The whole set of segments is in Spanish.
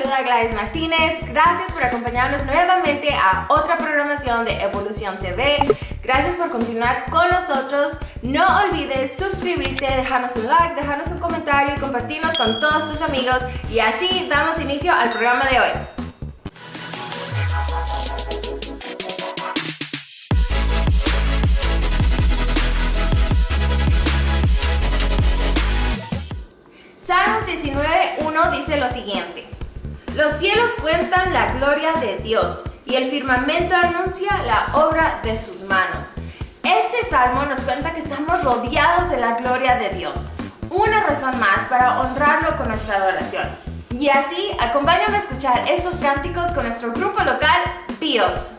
saluda Gladys Martínez. Gracias por acompañarnos nuevamente a otra programación de Evolución TV. Gracias por continuar con nosotros. No olvides suscribirte, dejarnos un like, dejarnos un comentario y compartirnos con todos tus amigos. Y así damos inicio al programa de hoy. Salmos 19:1 dice lo siguiente: los cielos cuentan la gloria de Dios y el firmamento anuncia la obra de sus manos. Este salmo nos cuenta que estamos rodeados de la gloria de Dios. Una razón más para honrarlo con nuestra adoración. Y así, acompáñame a escuchar estos cánticos con nuestro grupo local, Píos.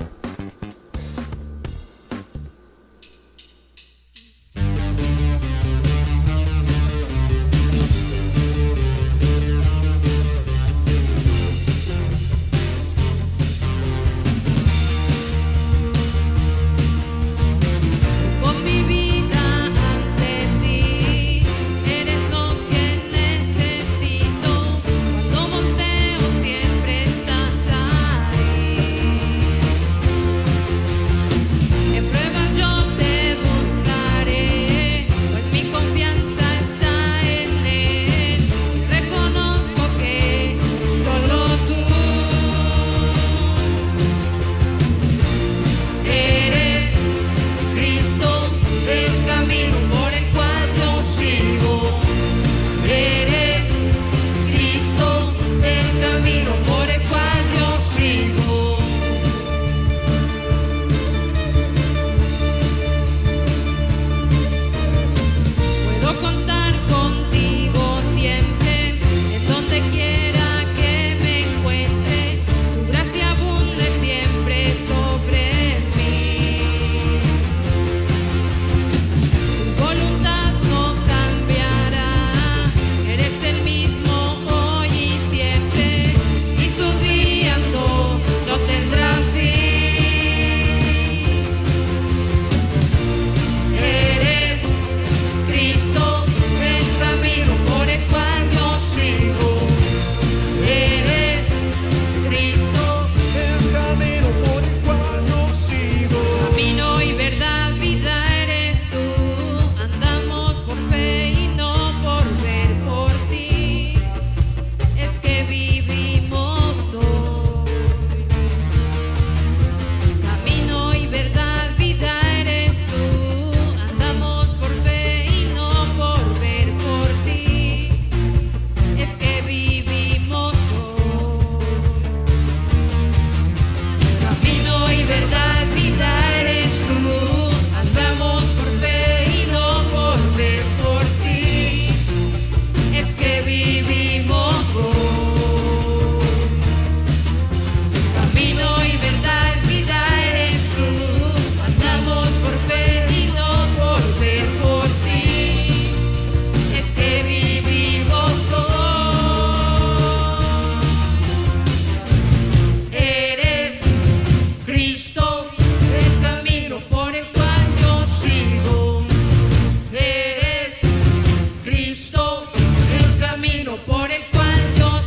Por el cual yo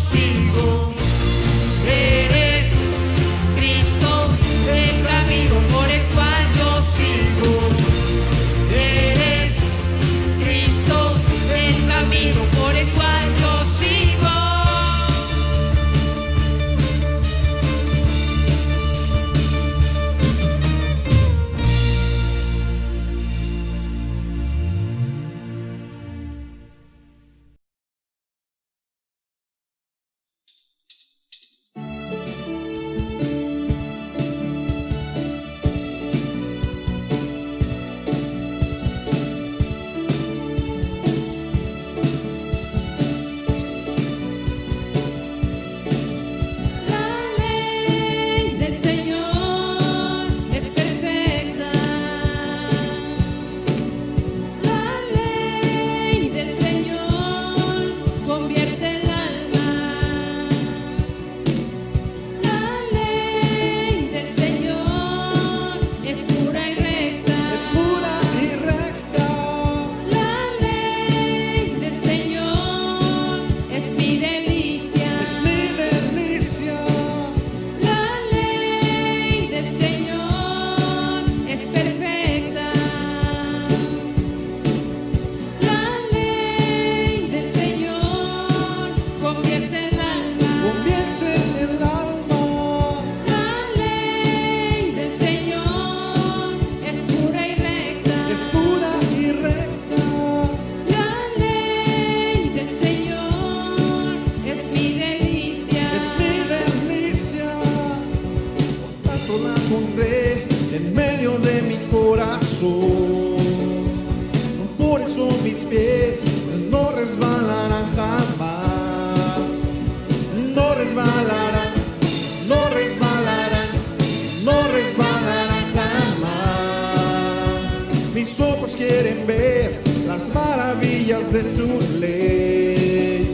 resbalarán jamás. No resbalarán, no resbalarán, no resbalarán jamás. Mis ojos quieren ver las maravillas de tu ley.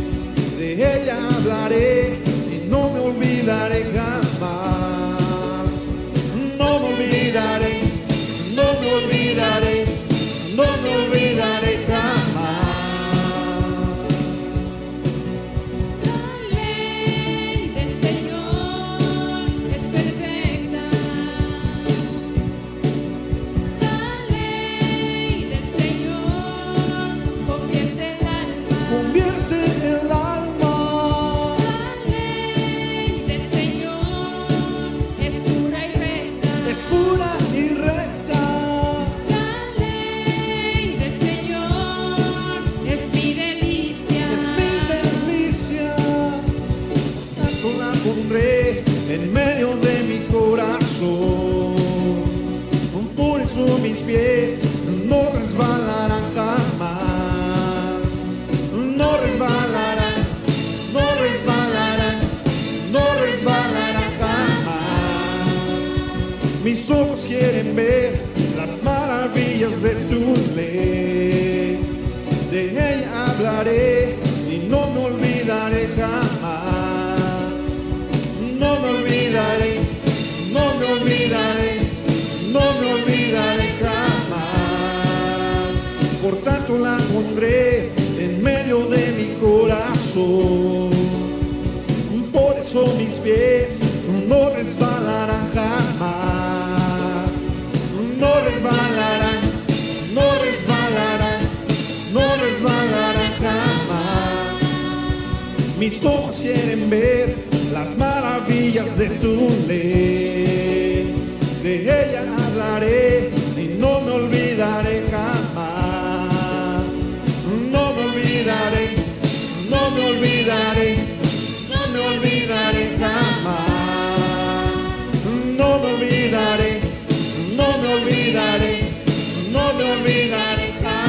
De ella hablaré y no me olvidaré jamás. No me olvidaré, no me olvidaré, no me olvidaré jamás. La ley del Señor es perfecta. La ley del Señor convierte el alma. Convierte el alma. La ley del Señor es pura y recta. Es pura y recta. La ley del Señor es mi delicia. Es mi delicia. Tanto la pondré en medio de mi corazón. Por eso mis pies no resbalarán jamás. No resbalarán, no resbalarán, no resbalarán jamás. Mis ojos quieren ver las maravillas de tu ley. De ella hablaré y no me olvidaré jamás. No me olvidaré, no me olvidaré, no me olvidaré jamás. Por tanto la pondré en medio de mi corazón. Por eso mis pies no resbalarán jamás. No resbalarán, no resbalarán, no resbalarán jamás. Mis ojos quieren ver las maravillas de tu ley. De ella hablaré y no me olvidaré jamás. No me olvidaré, no me olvidaré, no me olvidaré jamás. No me olvidaré, no me olvidaré, no me olvidaré jamás.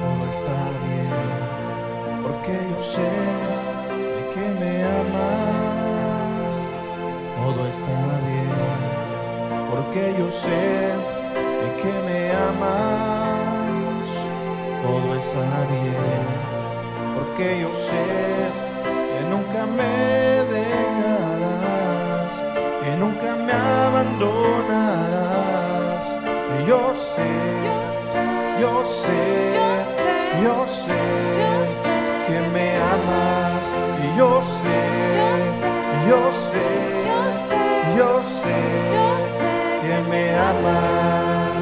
Todo está bien, porque yo sé de que me amas. Todo está bien, porque yo sé de que me amas. Todo está bien, porque yo sé que nunca me dejarás, que nunca me abandonarás. Y yo sé, yo sé, yo sé que me amas. Y yo sé, yo sé, yo sé que me amas.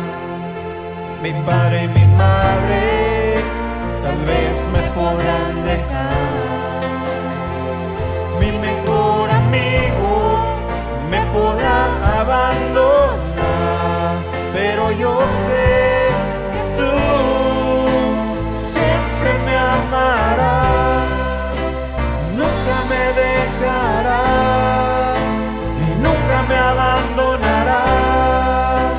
Mi padre y mi madre tal vez me podrán dejar. Mi mejor amigo me podrá abandonar, pero yo sé que tú siempre me amarás, nunca me dejarás y nunca me abandonarás,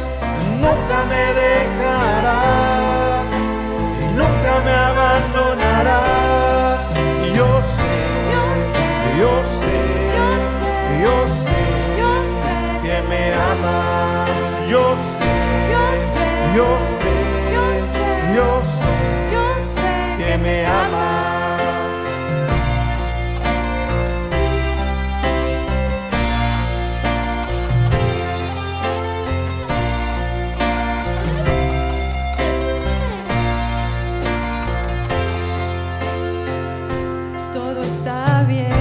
nunca me dejarás y nunca me abandonarás. Y yo sé, yo sé, yo sé que me amas. Yo sé, yo sé, yo sé que me amas. Todo está bien,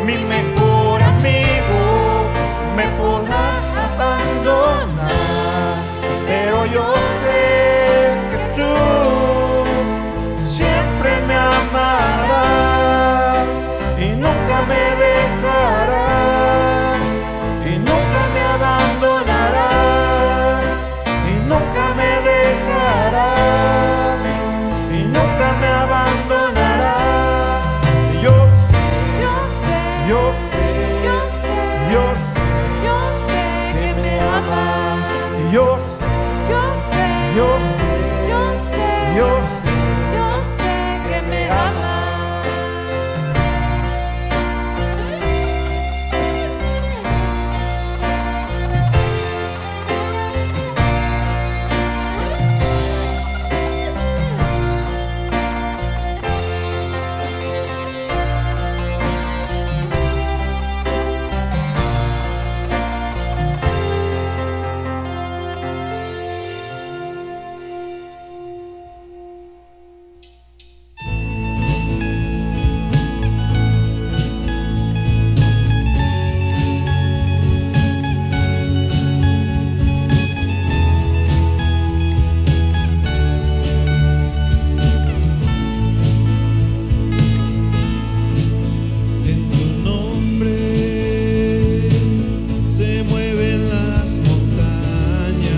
mi mejor amigo me podrá abandonar, pero yo sé que tú siempre me amarás y nunca me dejarás y nunca me abandonarás y nunca me dejarás y nunca me abandonarás. Yo sé, yo sé, yo sé, yo sé, yo sé que me amas. Y yo sé, yo sé, yo sé, yo sé, yo sé. yo sé que me amas. En tu nombre se mueven las montañas.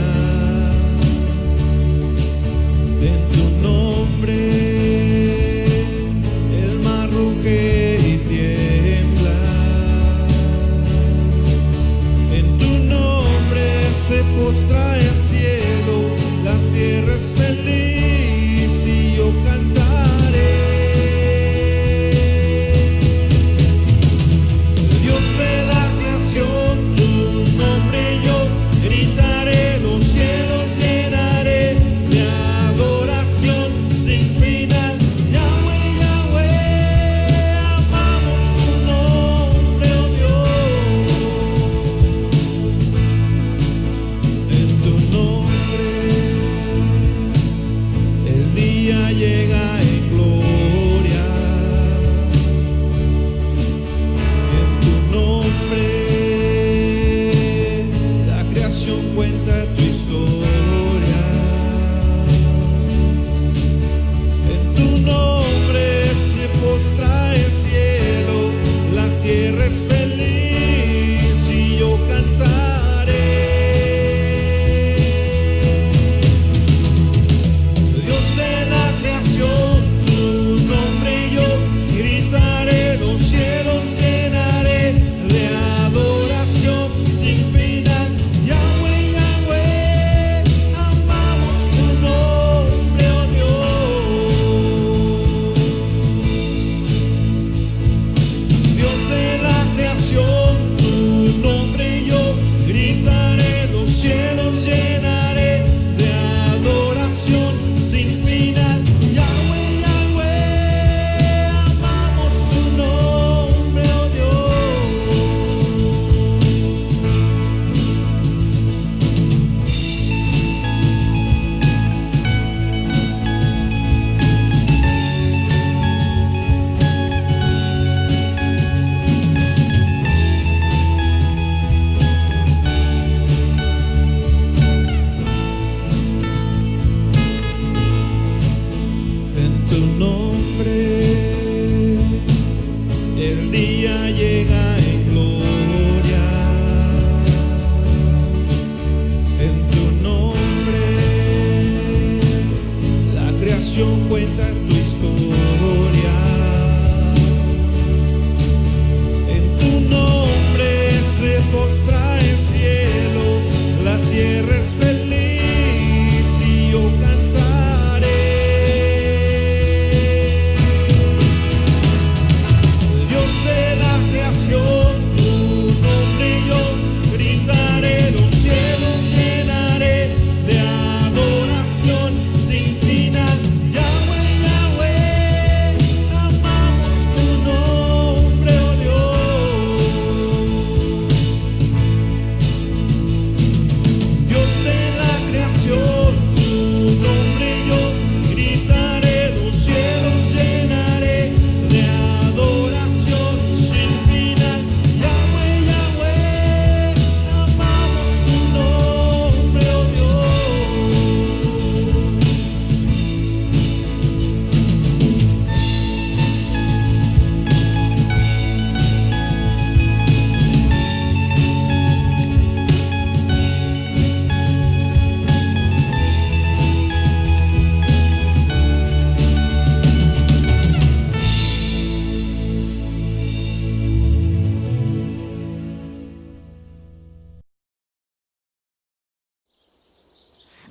En tu nombre el mar ruge y tiembla. En tu nombre se postra el cielo, la tierra es feliz y yo cantaré. Dios de la creación, tu nombre yo gritaré, los cielos llenaré de adoración sin final. Yahweh, Yahweh, amamos tu nombre, oh Dios. En tu nombre el día llega en gloria. En tu nombre la creación cuenta tu historia. En tu nombre se postra el cielo, la tierra es feliz y yo cantaré. Dios de la creación, tu nombre yo gritaré, los cielos llenaré de adoración sin final. Yahweh, Yahweh, amamos tu nombre, oh Dios. Dios de la creación, tu nombre yo gritaré, los cielos llenaré de adoración sin final. Yahweh, Yahweh, amamos tu nombre, oh Dios. En tu nombre el día llega en gloria. En tu nombre la creación cuenta tu historia. En tu nombre se postra el cielo, la tierra es feliz y yo cantaré. Dios de la creación,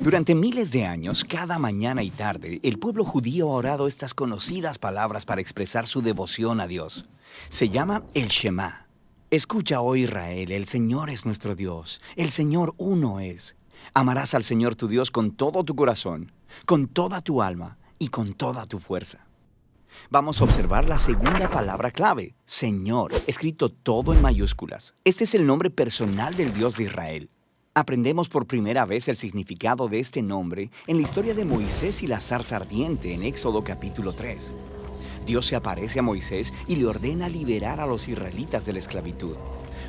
Durante miles de años, cada mañana y tarde, el pueblo judío ha orado estas conocidas palabras para expresar su devoción a Dios. Se llama el Shema. Escucha, oh Israel, el Señor es nuestro Dios, el Señor uno es. Amarás al Señor tu Dios con todo tu corazón, con toda tu alma y con toda tu fuerza. Vamos a observar la segunda palabra clave, Señor, escrito todo en mayúsculas. Este es el nombre personal del Dios de Israel. Aprendemos por primera vez el significado de este nombre en la historia de Moisés y la zarza ardiente en Éxodo capítulo 3. Dios se aparece a Moisés y le ordena liberar a los israelitas de la esclavitud.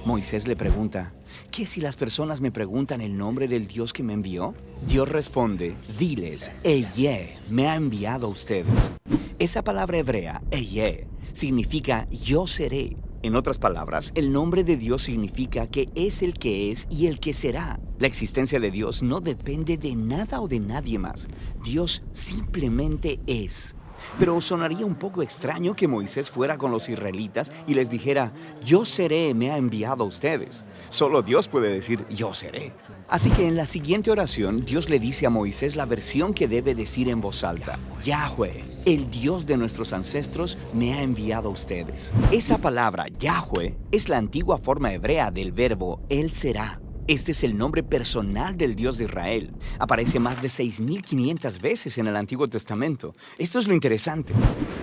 Moisés le pregunta, ¿qué si las personas me preguntan el nombre del Dios que me envió? Dios responde, diles, Eyeh me ha enviado a ustedes. Esa palabra hebrea, Eyeh, significa yo seré. En otras palabras, el nombre de Dios significa que es el que es y el que será. La existencia de Dios no depende de nada o de nadie más. Dios simplemente es. Pero sonaría un poco extraño que Moisés fuera con los israelitas y les dijera, yo seré, me ha enviado a ustedes. Solo Dios puede decir, yo seré. Así que en la siguiente oración, Dios le dice a Moisés la versión que debe decir en voz alta. Yahweh, el Dios de nuestros ancestros, me ha enviado a ustedes. Esa palabra, Yahweh, es la antigua forma hebrea del verbo Él será. Este es el nombre personal del Dios de Israel. Aparece más de 6.500 veces en el Antiguo Testamento. Esto es lo interesante.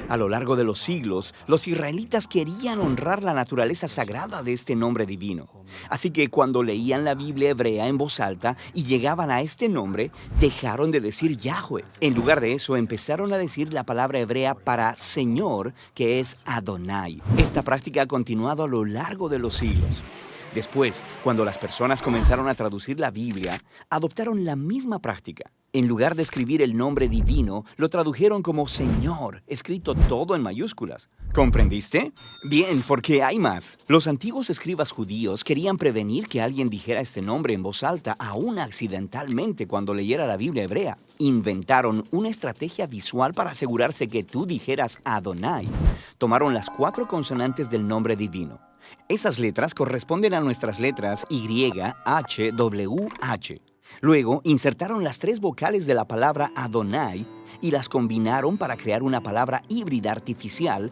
A lo largo de los siglos, los israelitas querían honrar la naturaleza sagrada de este nombre divino. Así que cuando leían la Biblia hebrea en voz alta y llegaban a este nombre, dejaron de decir Yahweh. En lugar de eso, empezaron a decir la palabra hebrea para Señor, que es Adonai. Esta práctica ha continuado a lo largo de los siglos. Después, cuando las personas comenzaron a traducir la Biblia, adoptaron la misma práctica. En lugar de escribir el nombre divino, lo tradujeron como Señor, escrito todo en mayúsculas. ¿Comprendiste? Bien, porque hay más. Los antiguos escribas judíos querían prevenir que alguien dijera este nombre en voz alta, aún accidentalmente, cuando leyera la Biblia hebrea. Inventaron una estrategia visual para asegurarse que tú dijeras Adonai. Tomaron las 4 consonantes del nombre divino. Esas letras corresponden a nuestras letras Y, H, W, H. Luego, insertaron las 3 vocales de la palabra Adonai y las combinaron para crear una palabra híbrida artificial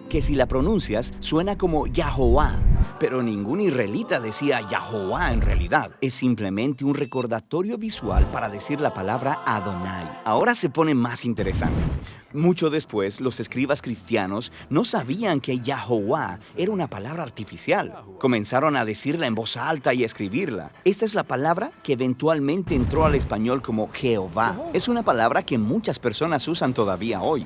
que si la pronuncias suena como Yahová, pero ningún israelita decía Yahová en realidad. Es simplemente un recordatorio visual para decir la palabra Adonai. Ahora se pone más interesante. Mucho después, los escribas cristianos no sabían que Yahová era una palabra artificial. Comenzaron a decirla en voz alta y a escribirla. Esta es la palabra que eventualmente entró al español como Jehová. Es una palabra que muchas personas usan todavía hoy.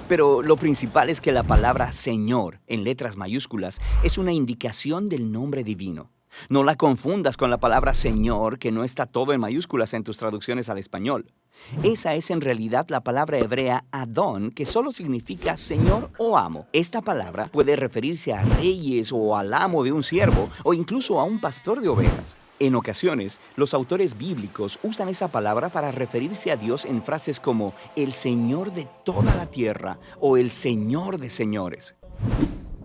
Pero lo principal es que la palabra Señor, en letras mayúsculas, es una indicación del nombre divino. No la confundas con la palabra Señor, que no está todo en mayúsculas en tus traducciones al español. Esa es en realidad la palabra hebrea Adón, que solo significa Señor o amo. Esta palabra puede referirse a reyes o al amo de un siervo, o incluso a un pastor de ovejas. En ocasiones, los autores bíblicos usan esa palabra para referirse a Dios en frases como el Señor de toda la tierra o el Señor de señores.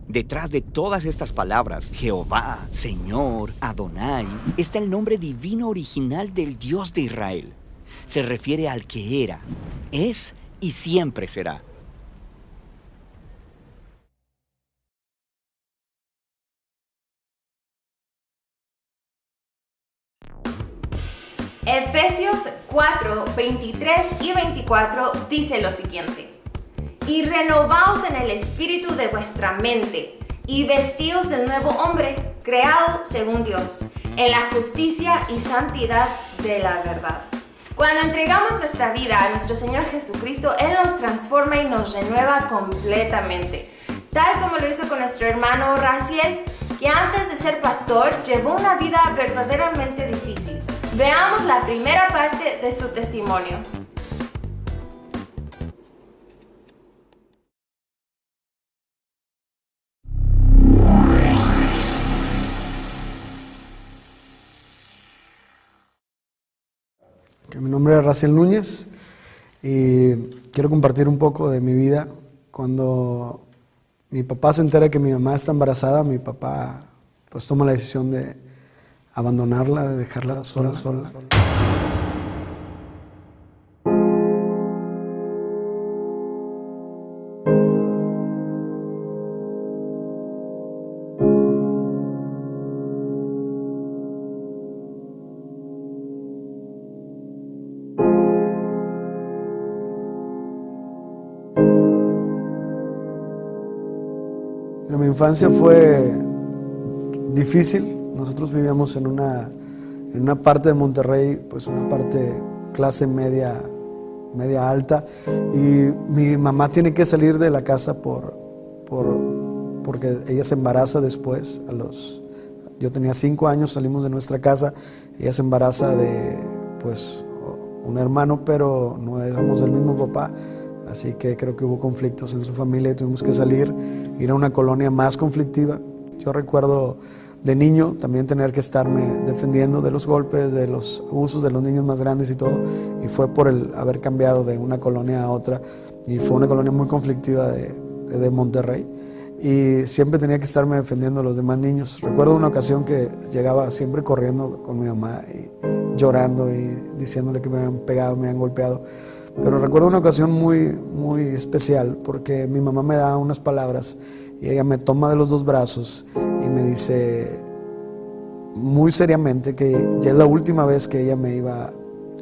Detrás de todas estas palabras, Jehová, Señor, Adonai, está el nombre divino original del Dios de Israel. Se refiere al que era, es y siempre será. Efesios 4, 23 y 24 dice lo siguiente. Y renovaos en el espíritu de vuestra mente, y vestíos del nuevo hombre, creado según Dios, en la justicia y santidad de la verdad. Cuando entregamos nuestra vida a nuestro Señor Jesucristo, Él nos transforma y nos renueva completamente. Tal como lo hizo con nuestro hermano Raciel, que antes de ser pastor llevó una vida verdaderamente difícil. Veamos la primera parte de su testimonio. Mi nombre es Raciel Núñez y quiero compartir un poco de mi vida. Cuando mi papá se entera que mi mamá está embarazada, mi papá pues toma la decisión de abandonarla, de dejarla sola. Bueno, mi infancia fue difícil. Nosotros vivíamos en una parte de Monterrey, pues una parte clase media alta, y mi mamá tiene que salir de la casa porque ella se embaraza después. Yo tenía 5 años, salimos de nuestra casa, ella se embaraza de pues un hermano, pero no éramos del mismo papá, así que creo que hubo conflictos en su familia y tuvimos que salir, ir a una colonia más conflictiva. Yo recuerdo de niño también tener que estarme defendiendo de los golpes, de los abusos de los niños más grandes y todo, y fue por el haber cambiado de una colonia a otra, y fue una colonia muy conflictiva de Monterrey, y siempre tenía que estarme defendiendo a los demás niños. Recuerdo una ocasión que llegaba siempre corriendo con mi mamá y llorando y diciéndole que me habían pegado, me habían golpeado, pero recuerdo una ocasión muy, muy especial porque mi mamá me da unas palabras y ella me toma de los 2 brazos y me dice muy seriamente que ya es la última vez que ella me iba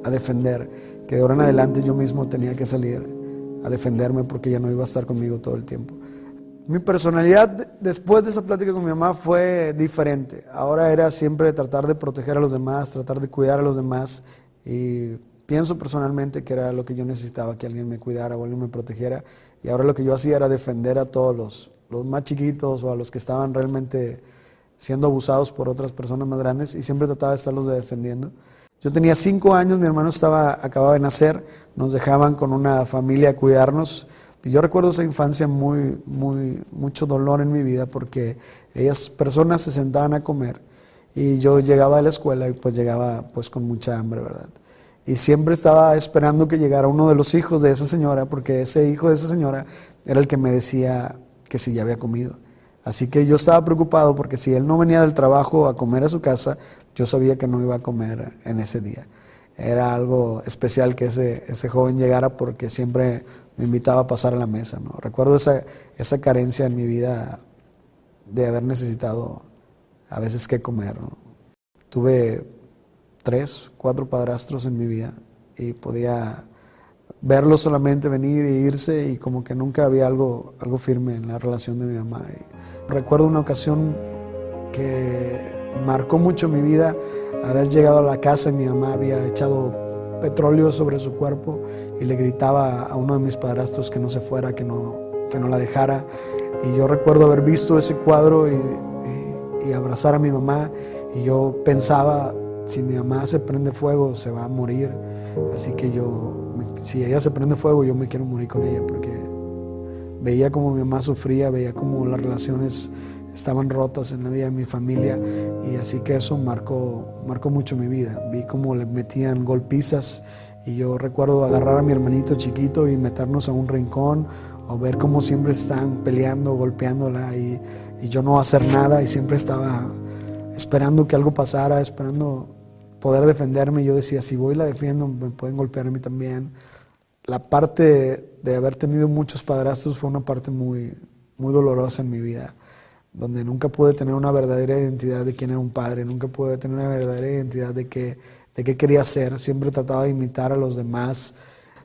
a defender, que de ahora en adelante yo mismo tenía que salir a defenderme porque ella no iba a estar conmigo todo el tiempo. Mi personalidad después de esa plática con mi mamá fue diferente. Ahora era siempre tratar de proteger a los demás, tratar de cuidar a los demás, y pienso personalmente que era lo que yo necesitaba, que alguien me cuidara o alguien me protegiera, y ahora lo que yo hacía era defender a todos los más chiquitos o a los que estaban realmente siendo abusados por otras personas más grandes, y siempre trataba de estarlos defendiendo. Yo tenía 5 años, mi hermano acababa de nacer, nos dejaban con una familia a cuidarnos, y yo recuerdo esa infancia mucho dolor en mi vida, porque ellas personas se sentaban a comer y yo llegaba de la escuela y pues llegaba pues con mucha hambre, ¿verdad? Y siempre estaba esperando que llegara uno de los hijos de esa señora, porque ese hijo de esa señora era el que me decía que si ya había comido. Así que yo estaba preocupado porque si él no venía del trabajo a comer a su casa, yo sabía que no iba a comer en ese día. Era algo especial que ese joven llegara, porque siempre me invitaba a pasar a la mesa, ¿no? Recuerdo esa carencia en mi vida de haber necesitado a veces qué comer, ¿no? Tuve 3, 4 padrastros en mi vida y podía verlos solamente venir e irse, y como que nunca había algo firme en la relación de mi mamá. Y recuerdo una ocasión que marcó mucho mi vida, haber llegado a la casa y mi mamá había echado petróleo sobre su cuerpo y le gritaba a uno de mis padrastros que no se fuera, que no la dejara. Y yo recuerdo haber visto ese cuadro y abrazar a mi mamá, y yo pensaba, si mi mamá se prende fuego se va a morir, así que si ella se prende fuego yo me quiero morir con ella, porque veía como mi mamá sufría, veía como las relaciones estaban rotas en la vida de mi familia, y así que eso marcó mucho mi vida. Vi cómo le metían golpizas, y yo recuerdo agarrar a mi hermanito chiquito y meternos a un rincón, o ver cómo siempre están peleando, golpeándola, y yo no hacer nada, y siempre estaba esperando que algo pasara, esperando poder defenderme. Y yo decía, si voy y la defiendo, me pueden golpear a mí también. La parte de haber tenido muchos padrastros fue una parte muy, muy dolorosa en mi vida, donde nunca pude tener una verdadera identidad de quién era un padre, nunca pude tener una verdadera identidad de qué quería ser. Siempre trataba de imitar a los demás.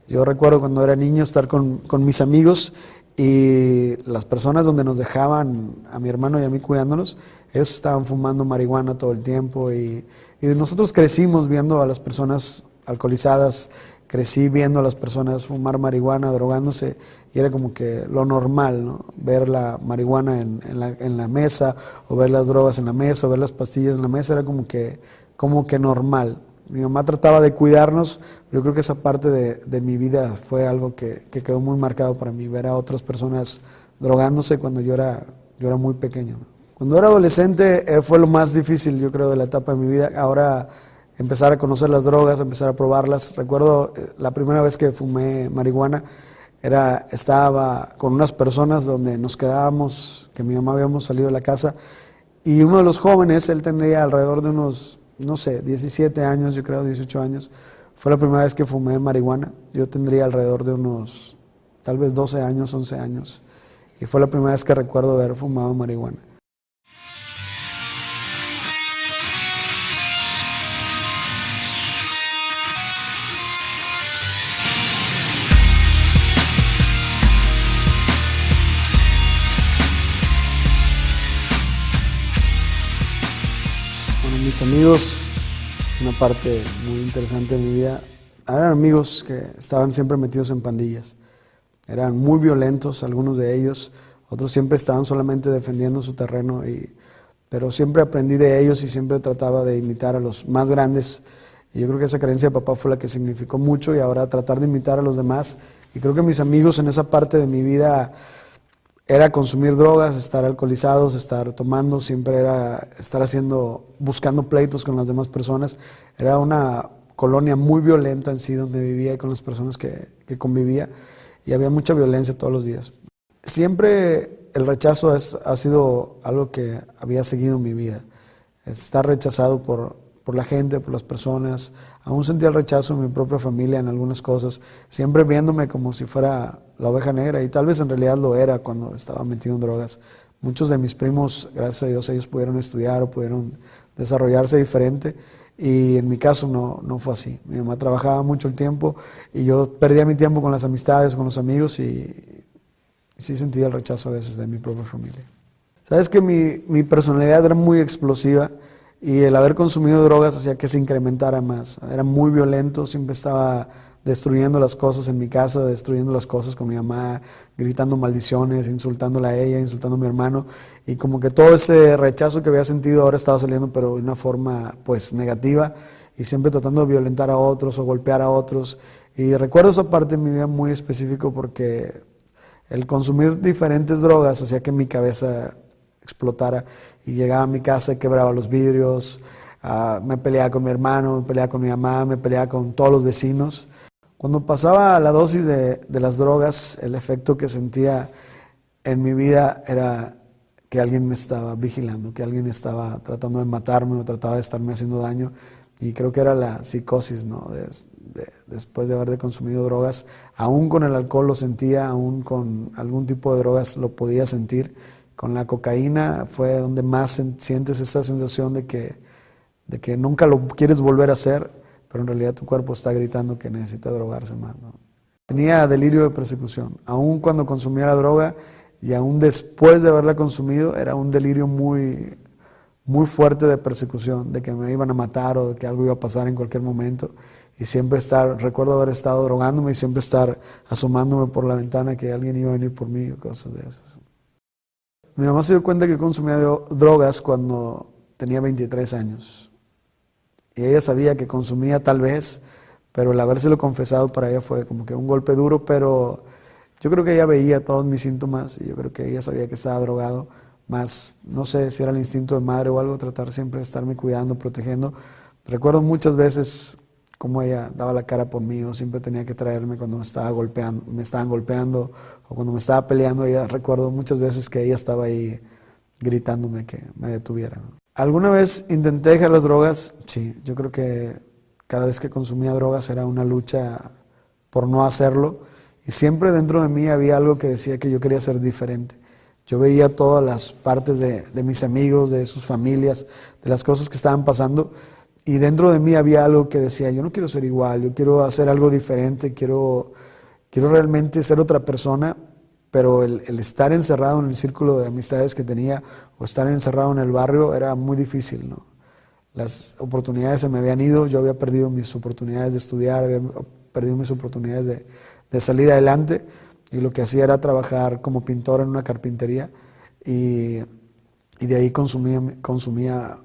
Yo recuerdo cuando era niño estar con mis amigos, y las personas donde nos dejaban a mi hermano y a mí cuidándonos, ellos estaban fumando marihuana todo el tiempo, y nosotros crecimos viendo a las personas alcoholizadas, crecí viendo a las personas fumar marihuana, drogándose, y era como que lo normal, ¿no? Ver la marihuana en la mesa, o ver las drogas en la mesa, o ver las pastillas en la mesa, era como que normal. Mi mamá trataba de cuidarnos, pero yo creo que esa parte de mi vida fue algo que quedó muy marcado para mí, ver a otras personas drogándose cuando yo era muy pequeño, ¿no? Cuando era adolescente fue lo más difícil, yo creo, de la etapa de mi vida. Ahora empezar a conocer las drogas, empezar a probarlas. Recuerdo la primera vez que fumé marihuana, estaba con unas personas donde nos quedábamos, que mi mamá habíamos salido de la casa, y uno de los jóvenes, él tendría alrededor de unos, no sé, 17 años, yo creo, 18 años. Fue la primera vez que fumé marihuana. Yo tendría alrededor de unos, tal vez 12 años, 11 años. Y fue la primera vez que recuerdo haber fumado marihuana. Mis amigos es una parte muy interesante de mi vida. Eran amigos que estaban siempre metidos en pandillas. Eran muy violentos, algunos de ellos. Otros siempre estaban solamente defendiendo su terreno, pero siempre aprendí de ellos y siempre trataba de imitar a los más grandes. Y yo creo que esa creencia de papá fue la que significó mucho, y ahora tratar de imitar a los demás. Y creo que mis amigos en esa parte de mi vida era consumir drogas, estar alcoholizados, estar tomando, siempre era estar buscando pleitos con las demás personas. Era una colonia muy violenta en sí, donde vivía y con las personas que convivía, y había mucha violencia todos los días. Siempre el rechazo ha sido algo que había seguido en mi vida. Estar rechazado por la gente, por las personas. Aún sentía el rechazo en mi propia familia en algunas cosas, siempre viéndome como si fuera la oveja negra, y tal vez en realidad lo era cuando estaba metido en drogas. Muchos de mis primos, gracias a Dios, ellos pudieron estudiar o pudieron desarrollarse diferente, y en mi caso no fue así. Mi mamá trabajaba mucho el tiempo y yo perdía mi tiempo con las amistades, con los amigos, y sí sentía el rechazo a veces de mi propia familia. Sabes que mi personalidad era muy explosiva, y el haber consumido drogas hacía que se incrementara más. Era muy violento, siempre estaba destruyendo las cosas en mi casa, destruyendo las cosas con mi mamá, gritando maldiciones, insultándola a ella, insultando a mi hermano, y como que todo ese rechazo que había sentido ahora estaba saliendo, pero de una forma pues negativa, y siempre tratando de violentar a otros o golpear a otros. Y recuerdo esa parte de mi vida muy específico, porque el consumir diferentes drogas hacía que mi cabeza explotara, y llegaba a mi casa y quebraba los vidrios, me peleaba con mi hermano, me peleaba con mi mamá, me peleaba con todos los vecinos. Cuando pasaba la dosis de las drogas, el efecto que sentía en mi vida era que alguien me estaba vigilando, que alguien estaba tratando de matarme o trataba de estarme haciendo daño, y creo que era la psicosis, ¿no? Después de haber consumido drogas. Aún con el alcohol lo sentía, aún con algún tipo de drogas lo podía sentir. Con la cocaína fue donde más sientes esa sensación de que nunca lo quieres volver a hacer, pero en realidad tu cuerpo está gritando que necesita drogarse más, ¿no? Tenía delirio de persecución. Aún cuando consumía la droga y aún después de haberla consumido, era un delirio muy, muy fuerte de persecución, de que me iban a matar o de que algo iba a pasar en cualquier momento. Y siempre recuerdo haber estado drogándome y siempre estar asomándome por la ventana que alguien iba a venir por mí o cosas de esas. Mi mamá se dio cuenta que consumía drogas cuando tenía 23 años. Y ella sabía que consumía tal vez, pero el habérselo confesado para ella fue como que un golpe duro, pero yo creo que ella veía todos mis síntomas y yo creo que ella sabía que estaba drogado, más no sé si era el instinto de madre o algo, tratar siempre de estarme cuidando, protegiendo. Recuerdo muchas veces cómo ella daba la cara por mí, o siempre tenía que traerme cuando me estaban golpeando o cuando me estaba peleando. Ella, recuerdo muchas veces que ella estaba ahí gritándome que me detuviera, ¿no? ¿Alguna vez intenté dejar las drogas? Sí, yo creo que cada vez que consumía drogas era una lucha por no hacerlo, y siempre dentro de mí había algo que decía que yo quería ser diferente. Yo veía todas las partes de mis amigos, de sus familias, de las cosas que estaban pasando, y dentro de mí había algo que decía, yo no quiero ser igual, yo quiero hacer algo diferente, quiero realmente ser otra persona, pero el estar encerrado en el círculo de amistades que tenía o estar encerrado en el barrio era muy difícil, ¿no? Las oportunidades se me habían ido, yo había perdido mis oportunidades de estudiar, había perdido mis oportunidades de salir adelante, y lo que hacía era trabajar como pintor en una carpintería, y de ahí consumía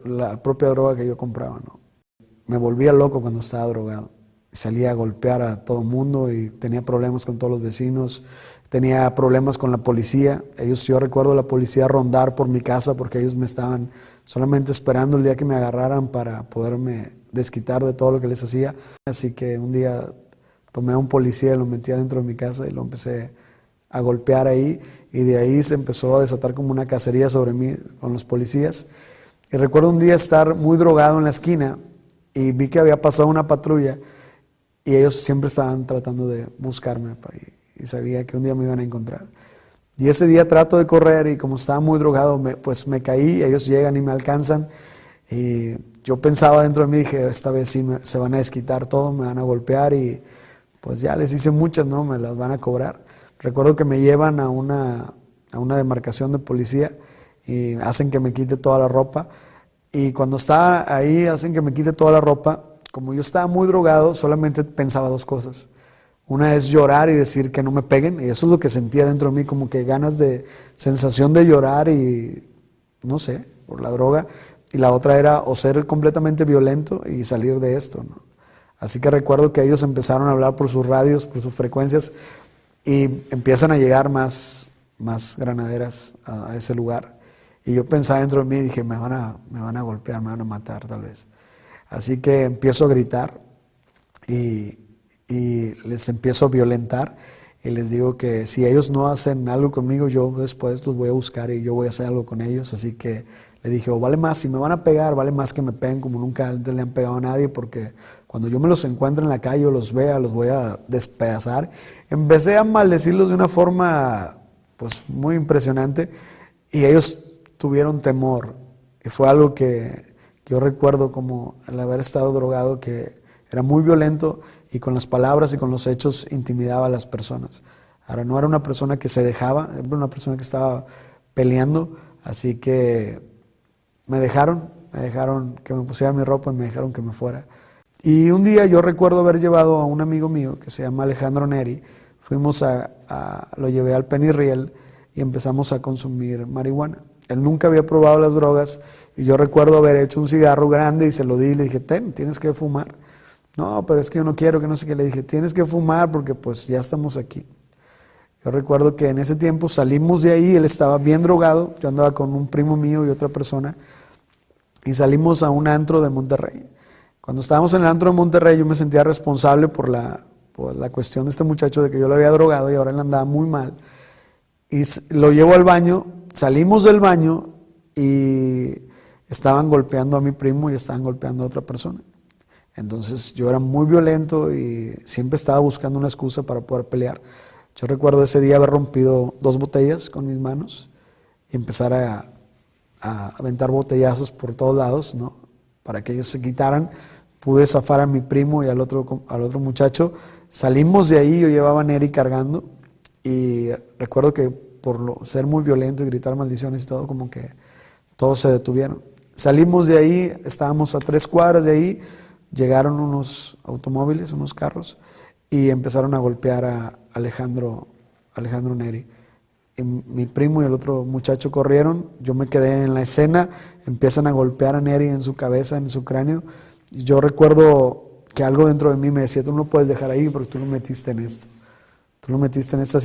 la propia droga que yo compraba, ¿no? Me volvía loco cuando estaba drogado. Salía a golpear a todo el mundo y tenía problemas con todos los vecinos, tenía problemas con la policía. Yo recuerdo la policía rondar por mi casa porque ellos me estaban solamente esperando el día que me agarraran para poderme desquitar de todo lo que les hacía. Así que un día tomé a un policía y lo metí adentro de mi casa y lo empecé a golpear ahí, y de ahí se empezó a desatar como una cacería sobre mí con los policías. Y recuerdo un día estar muy drogado en la esquina y vi que había pasado una patrulla y ellos siempre estaban tratando de buscarme y sabía que un día me iban a encontrar. Y ese día trato de correr y como estaba muy drogado, pues me caí, ellos llegan y me alcanzan, y yo pensaba dentro de mí, dije, esta vez sí se van a desquitar todo, me van a golpear, y pues ya les hice muchas, ¿no? Me las van a cobrar. Recuerdo que me llevan a una demarcación de policía y hacen que me quite toda la ropa, Y cuando estaba ahí, hacen que me quite toda la ropa. Como yo estaba muy drogado, solamente pensaba dos cosas. Una es llorar y decir que no me peguen, y eso es lo que sentía dentro de mí, como que ganas de, sensación de llorar y, no sé, por la droga. Y la otra era o ser completamente violento y salir de esto, ¿no? Así que recuerdo que ellos empezaron a hablar por sus radios, por sus frecuencias, y empiezan a llegar más granaderas a ese lugar. Y yo pensaba dentro de mí, dije, me van a golpear, me van a matar tal vez. Así que empiezo a gritar y les empiezo a violentar y les digo que si ellos no hacen algo conmigo, yo después los voy a buscar y yo voy a hacer algo con ellos. Así que le dije, vale más, si me van a pegar, vale más que me peguen como nunca antes le han pegado a nadie, porque cuando yo me los encuentre en la calle o los vea, los voy a despedazar. Empecé a maldecirlos de una forma pues muy impresionante y ellos tuvieron temor. Y fue algo que yo recuerdo como al haber estado drogado, que era muy violento y con las palabras y con los hechos intimidaba a las personas. Ahora no era una persona que se dejaba, era una persona que estaba peleando, así que me dejaron que me pusiera mi ropa y me dejaron que me fuera. Y un día yo recuerdo haber llevado a un amigo mío que se llama Alejandro Neri, lo llevé al Penny Riel y empezamos a consumir marihuana. Él nunca había probado las drogas y yo recuerdo haber hecho un cigarro grande y se lo di y le dije, tienes que fumar. No, pero es que yo no quiero, que no sé qué. Le dije, tienes que fumar porque pues ya estamos aquí. Yo recuerdo que en ese tiempo salimos de ahí, él estaba bien drogado, yo andaba con un primo mío y otra persona y salimos a un antro de Monterrey. Cuando estábamos en el antro de Monterrey yo me sentía responsable por la cuestión de este muchacho de que yo lo había drogado y ahora él andaba muy mal. Y lo llevo al baño, salimos del baño y estaban golpeando a mi primo y estaban golpeando a otra persona. Entonces yo era muy violento y siempre estaba buscando una excusa para poder pelear. Yo recuerdo ese día haber rompido 2 botellas con mis manos y empezar a aventar botellazos por todos lados, ¿no? Para que ellos se quitaran. Pude zafar a mi primo y al otro muchacho. Salimos de ahí, yo llevaba a Neri cargando y recuerdo que por ser muy violento y gritar maldiciones y todo, como que todos se detuvieron. Salimos de ahí, estábamos a 3 cuadras de ahí, llegaron unos automóviles, unos carros, y empezaron a golpear a Alejandro Neri. Y mi primo y el otro muchacho corrieron, yo me quedé en la escena, empiezan a golpear a Neri en su cabeza, en su cráneo. Y yo recuerdo que algo dentro de mí me decía, tú no lo puedes dejar ahí porque tú lo metiste en esto. Tú lo metiste en estas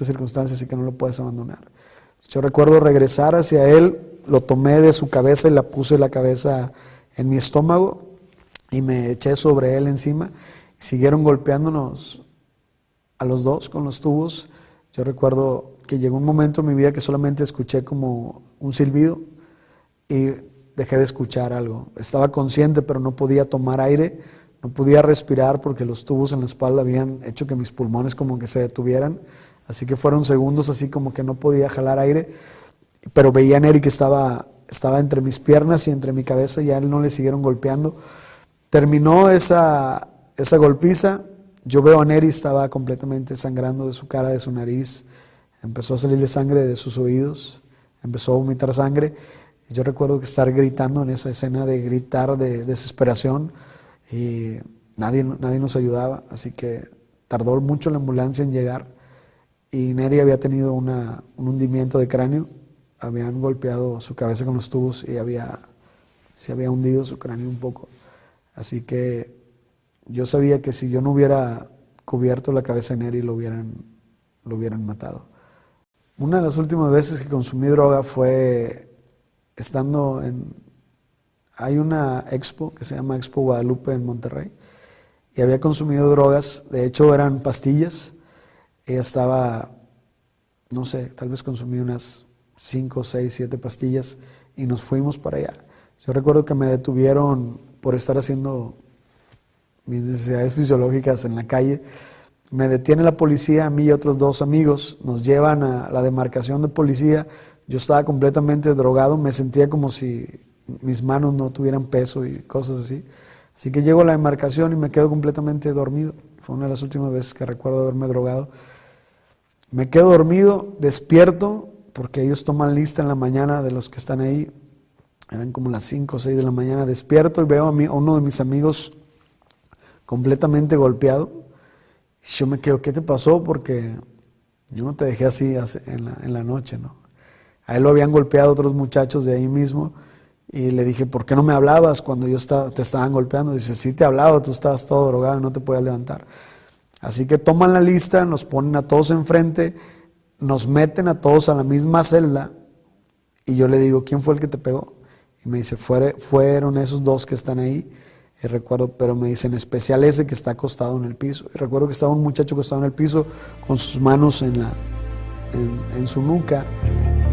circunstancias, así que no lo puedes abandonar. Yo recuerdo regresar hacia él, lo tomé de su cabeza y la puse la cabeza en mi estómago y me eché sobre él encima. Siguieron golpeándonos a los dos con los tubos. Yo recuerdo que llegó un momento en mi vida que solamente escuché como un silbido y dejé de escuchar algo. Estaba consciente, pero no podía tomar aire, no podía respirar porque los tubos en la espalda habían hecho que mis pulmones como que se detuvieran. Así que fueron segundos así como que no podía jalar aire, pero veía a Neri que estaba entre mis piernas y entre mi cabeza y a él no le siguieron golpeando. Terminó esa golpiza, yo veo a Neri, estaba completamente sangrando de su cara, de su nariz, empezó a salirle sangre de sus oídos, empezó a vomitar sangre. Yo recuerdo que estar gritando en esa escena de gritar de desesperación y nadie nos ayudaba, así que tardó mucho la ambulancia en llegar y Neri había tenido un hundimiento de cráneo, habían golpeado su cabeza con los tubos y se había hundido su cráneo un poco. Así que yo sabía que si yo no hubiera cubierto la cabeza de Neri lo hubieran matado. Una de las últimas veces que consumí droga fue estando hay una expo que se llama Expo Guadalupe en Monterrey y había consumido drogas, de hecho eran pastillas. Ella estaba, no sé, tal vez consumí unas 5, 6, 7 pastillas y nos fuimos para allá. Yo recuerdo que me detuvieron por estar haciendo mis necesidades fisiológicas en la calle. Me detiene la policía, a mí y otros 2 amigos, nos llevan a la demarcación de policía. Yo estaba completamente drogado, me sentía como si mis manos no tuvieran peso y cosas así. Así que llego a la demarcación y me quedo completamente dormido. Fue una de las últimas veces que recuerdo haberme drogado. Me quedo dormido, despierto, porque ellos toman lista en la mañana de los que están ahí. Eran como las 5 o 6 de la mañana, despierto y veo a uno de mis amigos completamente golpeado. Yo me quedo, ¿qué te pasó? Porque yo no te dejé así en la noche, ¿no? A él lo habían golpeado otros muchachos de ahí mismo y le dije, ¿por qué no me hablabas cuando te estaban golpeando? Dice, sí te hablaba, tú estabas todo drogado y no te podías levantar. Así que toman la lista, nos ponen a todos enfrente, nos meten a todos a la misma celda y yo le digo, ¿quién fue el que te pegó? Y me dice, fueron esos dos que están ahí. Y recuerdo, pero me dice, en especial ese que está acostado en el piso. Y recuerdo que estaba un muchacho acostado en el piso con sus manos en su nuca.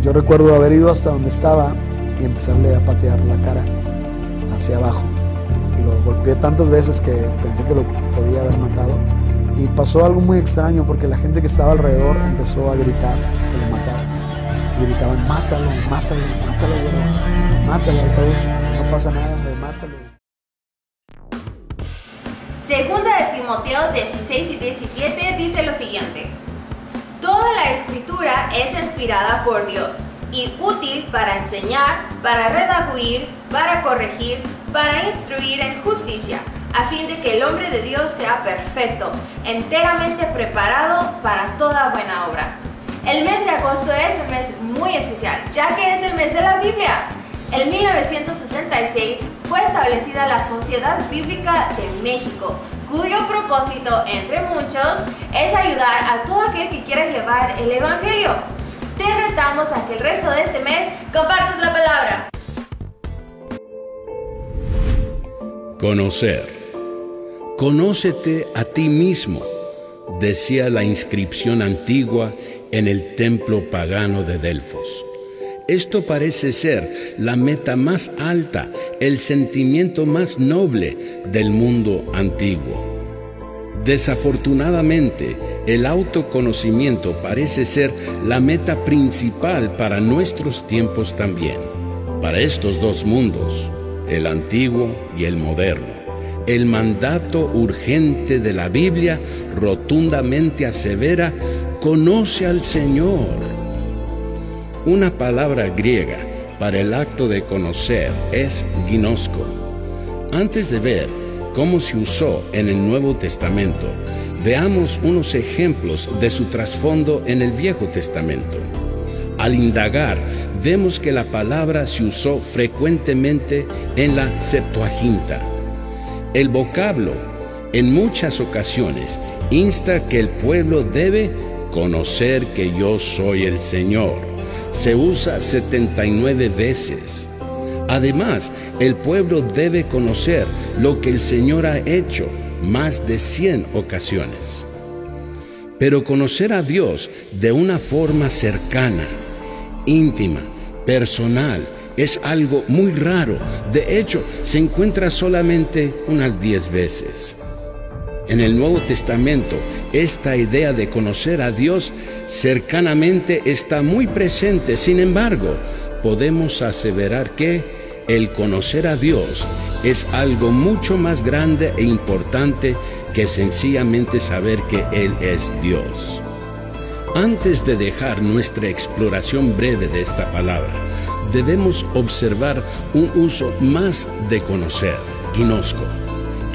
Yo recuerdo haber ido hasta donde estaba y empezarle a patear la cara hacia abajo. Y lo golpeé tantas veces que pensé que lo podía haber matado. Y pasó algo muy extraño porque la gente que estaba alrededor empezó a gritar que lo mataran. Y gritaban, mátalo, mátalo, mátalo, güero. Mátalo, al cabo, no pasa nada, hombre, mátalo. Segunda de Timoteo 16 y 17 dice lo siguiente: toda la escritura es inspirada por Dios y útil para enseñar, para redarguir, para corregir, para instruir en justicia, a fin de que el hombre de Dios sea perfecto, enteramente preparado para toda buena obra. El mes de agosto es un mes muy especial, ya que es el mes de la Biblia. En 1966 fue establecida la Sociedad Bíblica de México, cuyo propósito, entre muchos, es ayudar a todo aquel que quiera llevar el Evangelio. Te retamos a que el resto de este mes compartas la palabra. Conocer. Conócete a ti mismo, decía la inscripción antigua en el templo pagano de Delfos. Esto parece ser la meta más alta, el sentimiento más noble del mundo antiguo. Desafortunadamente, el autoconocimiento parece ser la meta principal para nuestros tiempos también. Para estos dos mundos, el antiguo y el moderno, el mandato urgente de la Biblia rotundamente asevera: conoce al Señor. Una palabra griega para el acto de conocer es ginosko. Antes de ver cómo se usó en el Nuevo Testamento, veamos unos ejemplos de su trasfondo en el Viejo Testamento. Al indagar, vemos que la palabra se usó frecuentemente en la Septuaginta. El vocablo, en muchas ocasiones, insta que el pueblo debe conocer que yo soy el Señor. Se usa 79 veces. Además, el pueblo debe conocer lo que el Señor ha hecho, más de 100 ocasiones. Pero conocer a Dios de una forma cercana, íntima, personal, es algo muy raro. De hecho, se encuentra solamente unas 10 veces. En el Nuevo Testamento, esta idea de conocer a Dios cercanamente está muy presente. Sin embargo, podemos aseverar que el conocer a Dios es algo mucho más grande e importante que sencillamente saber que Él es Dios. Antes de dejar nuestra exploración breve de esta palabra, debemos observar un uso más de conocer, ginosko,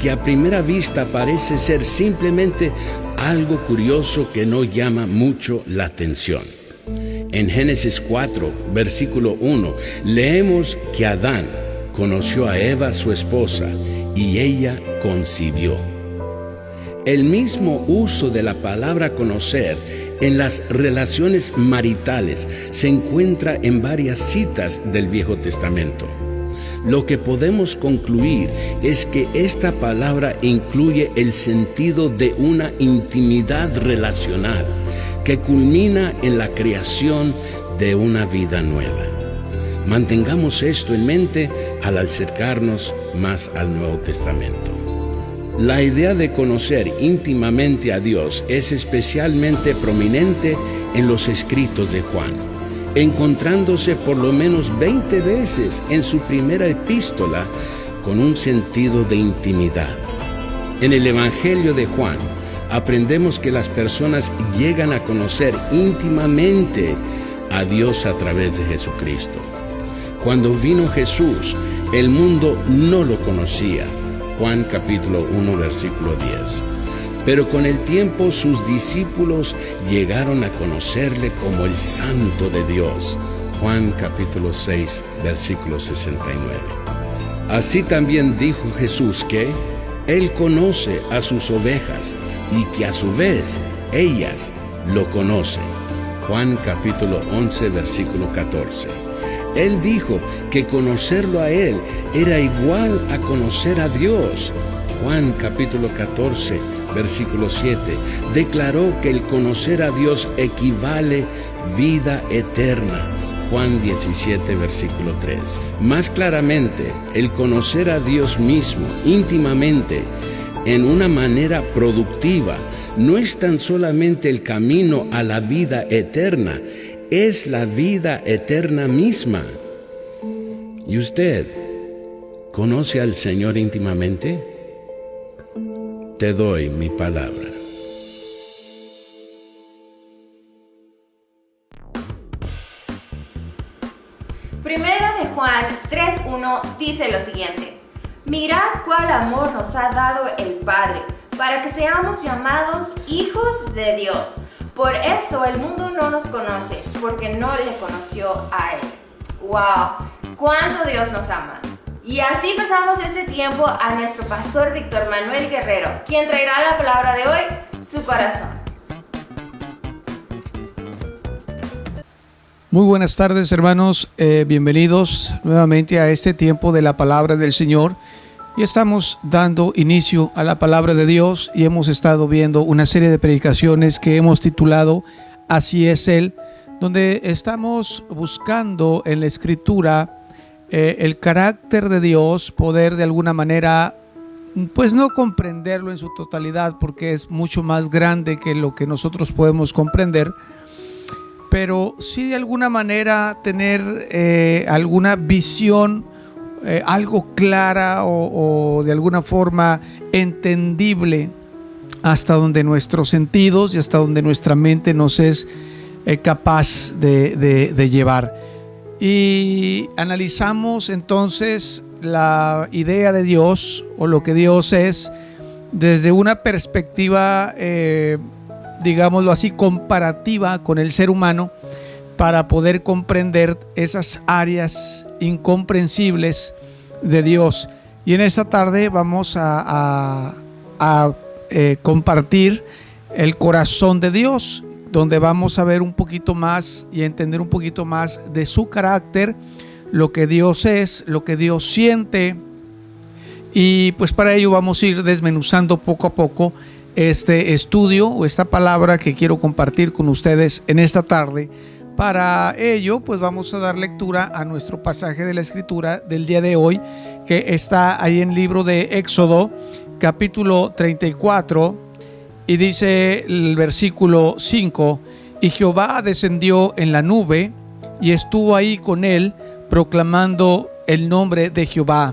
que a primera vista parece ser simplemente algo curioso que no llama mucho la atención. En Génesis 4, versículo 1, leemos que Adán conoció a Eva, su esposa, y ella concibió. El mismo uso de la palabra conocer en las relaciones maritales se encuentra en varias citas del Viejo Testamento. Lo que podemos concluir es que esta palabra incluye el sentido de una intimidad relacional que culmina en la creación de una vida nueva. Mantengamos esto en mente al acercarnos más al Nuevo Testamento. La idea de conocer íntimamente a Dios es especialmente prominente en los escritos de Juan, encontrándose por lo menos 20 veces en su primera epístola con un sentido de intimidad. En el Evangelio de Juan aprendemos que las personas llegan a conocer íntimamente a Dios a través de Jesucristo. Cuando vino Jesús, el mundo no lo conocía. Juan capítulo 1, versículo 10. Pero con el tiempo sus discípulos llegaron a conocerle como el Santo de Dios. Juan capítulo 6, versículo 69. Así también dijo Jesús que Él conoce a sus ovejas y que a su vez ellas lo conocen. Juan capítulo 11, versículo 14. Él dijo que conocerlo a Él era igual a conocer a Dios. Juan capítulo 14, versículo 7. Declaró que el conocer a Dios equivale vida eterna. Juan 17, versículo 3. Más claramente, el conocer a Dios mismo íntimamente, en una manera productiva, no es tan solamente el camino a la vida eterna, es la vida eterna misma. ¿Y usted conoce al Señor íntimamente? Te doy mi palabra. Primera de Juan 3:1 dice lo siguiente: mirad cuál amor nos ha dado el Padre, para que seamos llamados hijos de Dios. Por eso el mundo no nos conoce, porque no le conoció a Él. ¡Wow! ¡Cuánto Dios nos ama! Y así pasamos este tiempo a nuestro pastor Víctor Manuel Guerrero, quien traerá la palabra de hoy, su corazón. Muy buenas tardes, hermanos, bienvenidos nuevamente a este tiempo de la palabra del Señor. Y estamos dando inicio a la palabra de Dios y hemos estado viendo una serie de predicaciones que hemos titulado Así es Él, donde estamos buscando en la Escritura el carácter de Dios, poder de alguna manera, pues no comprenderlo en su totalidad porque es mucho más grande que lo que nosotros podemos comprender, pero sí de alguna manera tener alguna visión, algo clara o de alguna forma entendible hasta donde nuestros sentidos y hasta donde nuestra mente nos es capaz de llevar. Y analizamos entonces la idea de Dios o lo que Dios es desde una perspectiva, digámoslo así, comparativa con el ser humano, para poder comprender esas áreas incomprensibles de Dios. Y en esta tarde vamos a compartir el corazón de Dios, donde vamos a ver un poquito más y entender un poquito más de su carácter, lo que Dios es, lo que Dios siente. Y pues para ello vamos a ir desmenuzando poco a poco este estudio o esta palabra que quiero compartir con ustedes en esta tarde. Para ello, pues vamos a dar lectura a nuestro pasaje de la Escritura del día de hoy, que está ahí en el libro de Éxodo, capítulo 34, y dice el versículo 5: y Jehová descendió en la nube y estuvo ahí con él, proclamando el nombre de Jehová.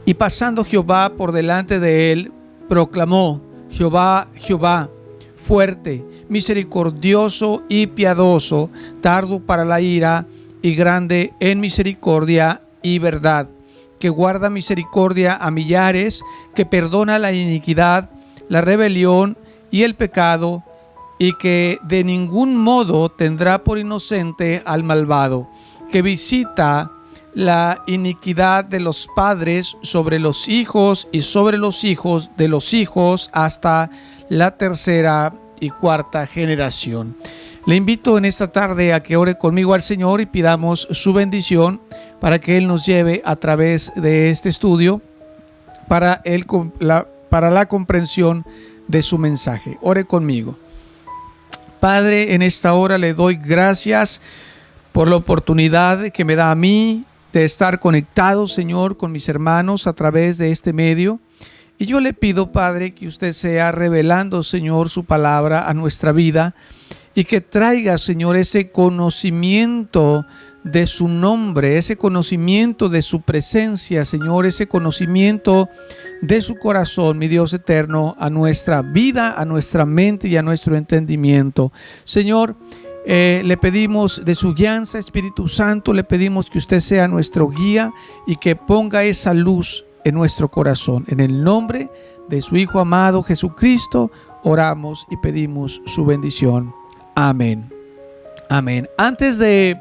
Y pasando Jehová por delante de él, proclamó: Jehová, Jehová, fuerte, misericordioso y piadoso, tardo para la ira y grande en misericordia y verdad, que guarda misericordia a millares, que perdona la iniquidad, la rebelión y el pecado, y que de ningún modo tendrá por inocente al malvado, que visita la iniquidad de los padres sobre los hijos y sobre los hijos de los hijos hasta la tercera y cuarta generación. Le invito en esta tarde a que ore conmigo al Señor y pidamos su bendición para que Él nos lleve a través de este estudio para la comprensión de su mensaje. Ore conmigo. Padre, en esta hora le doy gracias por la oportunidad que me da a mí de estar conectado, Señor, con mis hermanos a través de este medio. Y yo le pido, Padre, que usted sea revelando, Señor, su palabra a nuestra vida y que traiga, Señor, ese conocimiento de su nombre, ese conocimiento de su presencia, Señor, ese conocimiento de su corazón, mi Dios eterno, a nuestra vida, a nuestra mente y a nuestro entendimiento. Señor, Le pedimos de su guianza, Espíritu Santo, le pedimos que usted sea nuestro guía y que ponga esa luz en nuestro corazón. En el nombre de su Hijo amado Jesucristo, oramos y pedimos su bendición. Amén. Amén. Antes de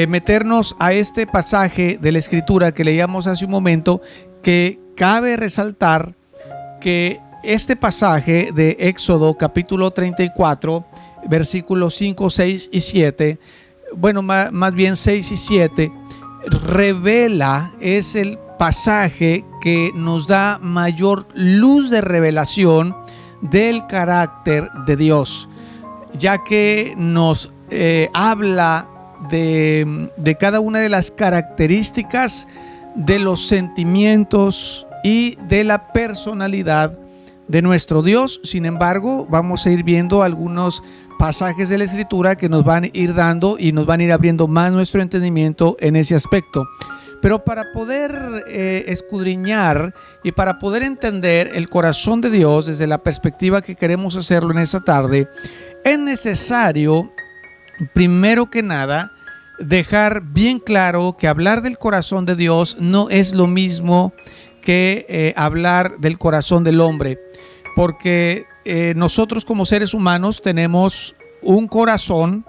meternos a este pasaje de la Escritura que leíamos hace un momento, que cabe resaltar que este pasaje de Éxodo capítulo 34, versículos 5, 6 y 7, bueno, más bien 6 y 7, revela, es el pasaje que nos da mayor luz de revelación del carácter de Dios, ya que nos habla de cada una de las características de los sentimientos y de la personalidad de nuestro Dios. Sin embargo, vamos a ir viendo algunos pasajes de la Escritura que nos van a ir dando y nos van a ir abriendo más nuestro entendimiento en ese aspecto. Pero para poder escudriñar y para poder entender el corazón de Dios desde la perspectiva que queremos hacerlo en esta tarde, es necesario, primero que nada, dejar bien claro que hablar del corazón de Dios no es lo mismo que hablar del corazón del hombre, porque nosotros como seres humanos tenemos un corazón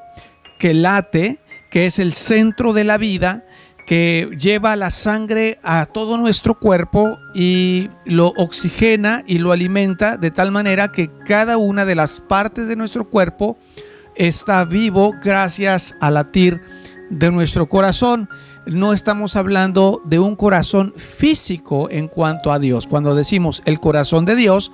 que late, que es el centro de la vida, que lleva la sangre a todo nuestro cuerpo y lo oxigena y lo alimenta de tal manera que cada una de las partes de nuestro cuerpo está vivo gracias al latir de nuestro corazón. No estamos hablando de un corazón físico en cuanto a Dios. Cuando decimos el corazón de Dios,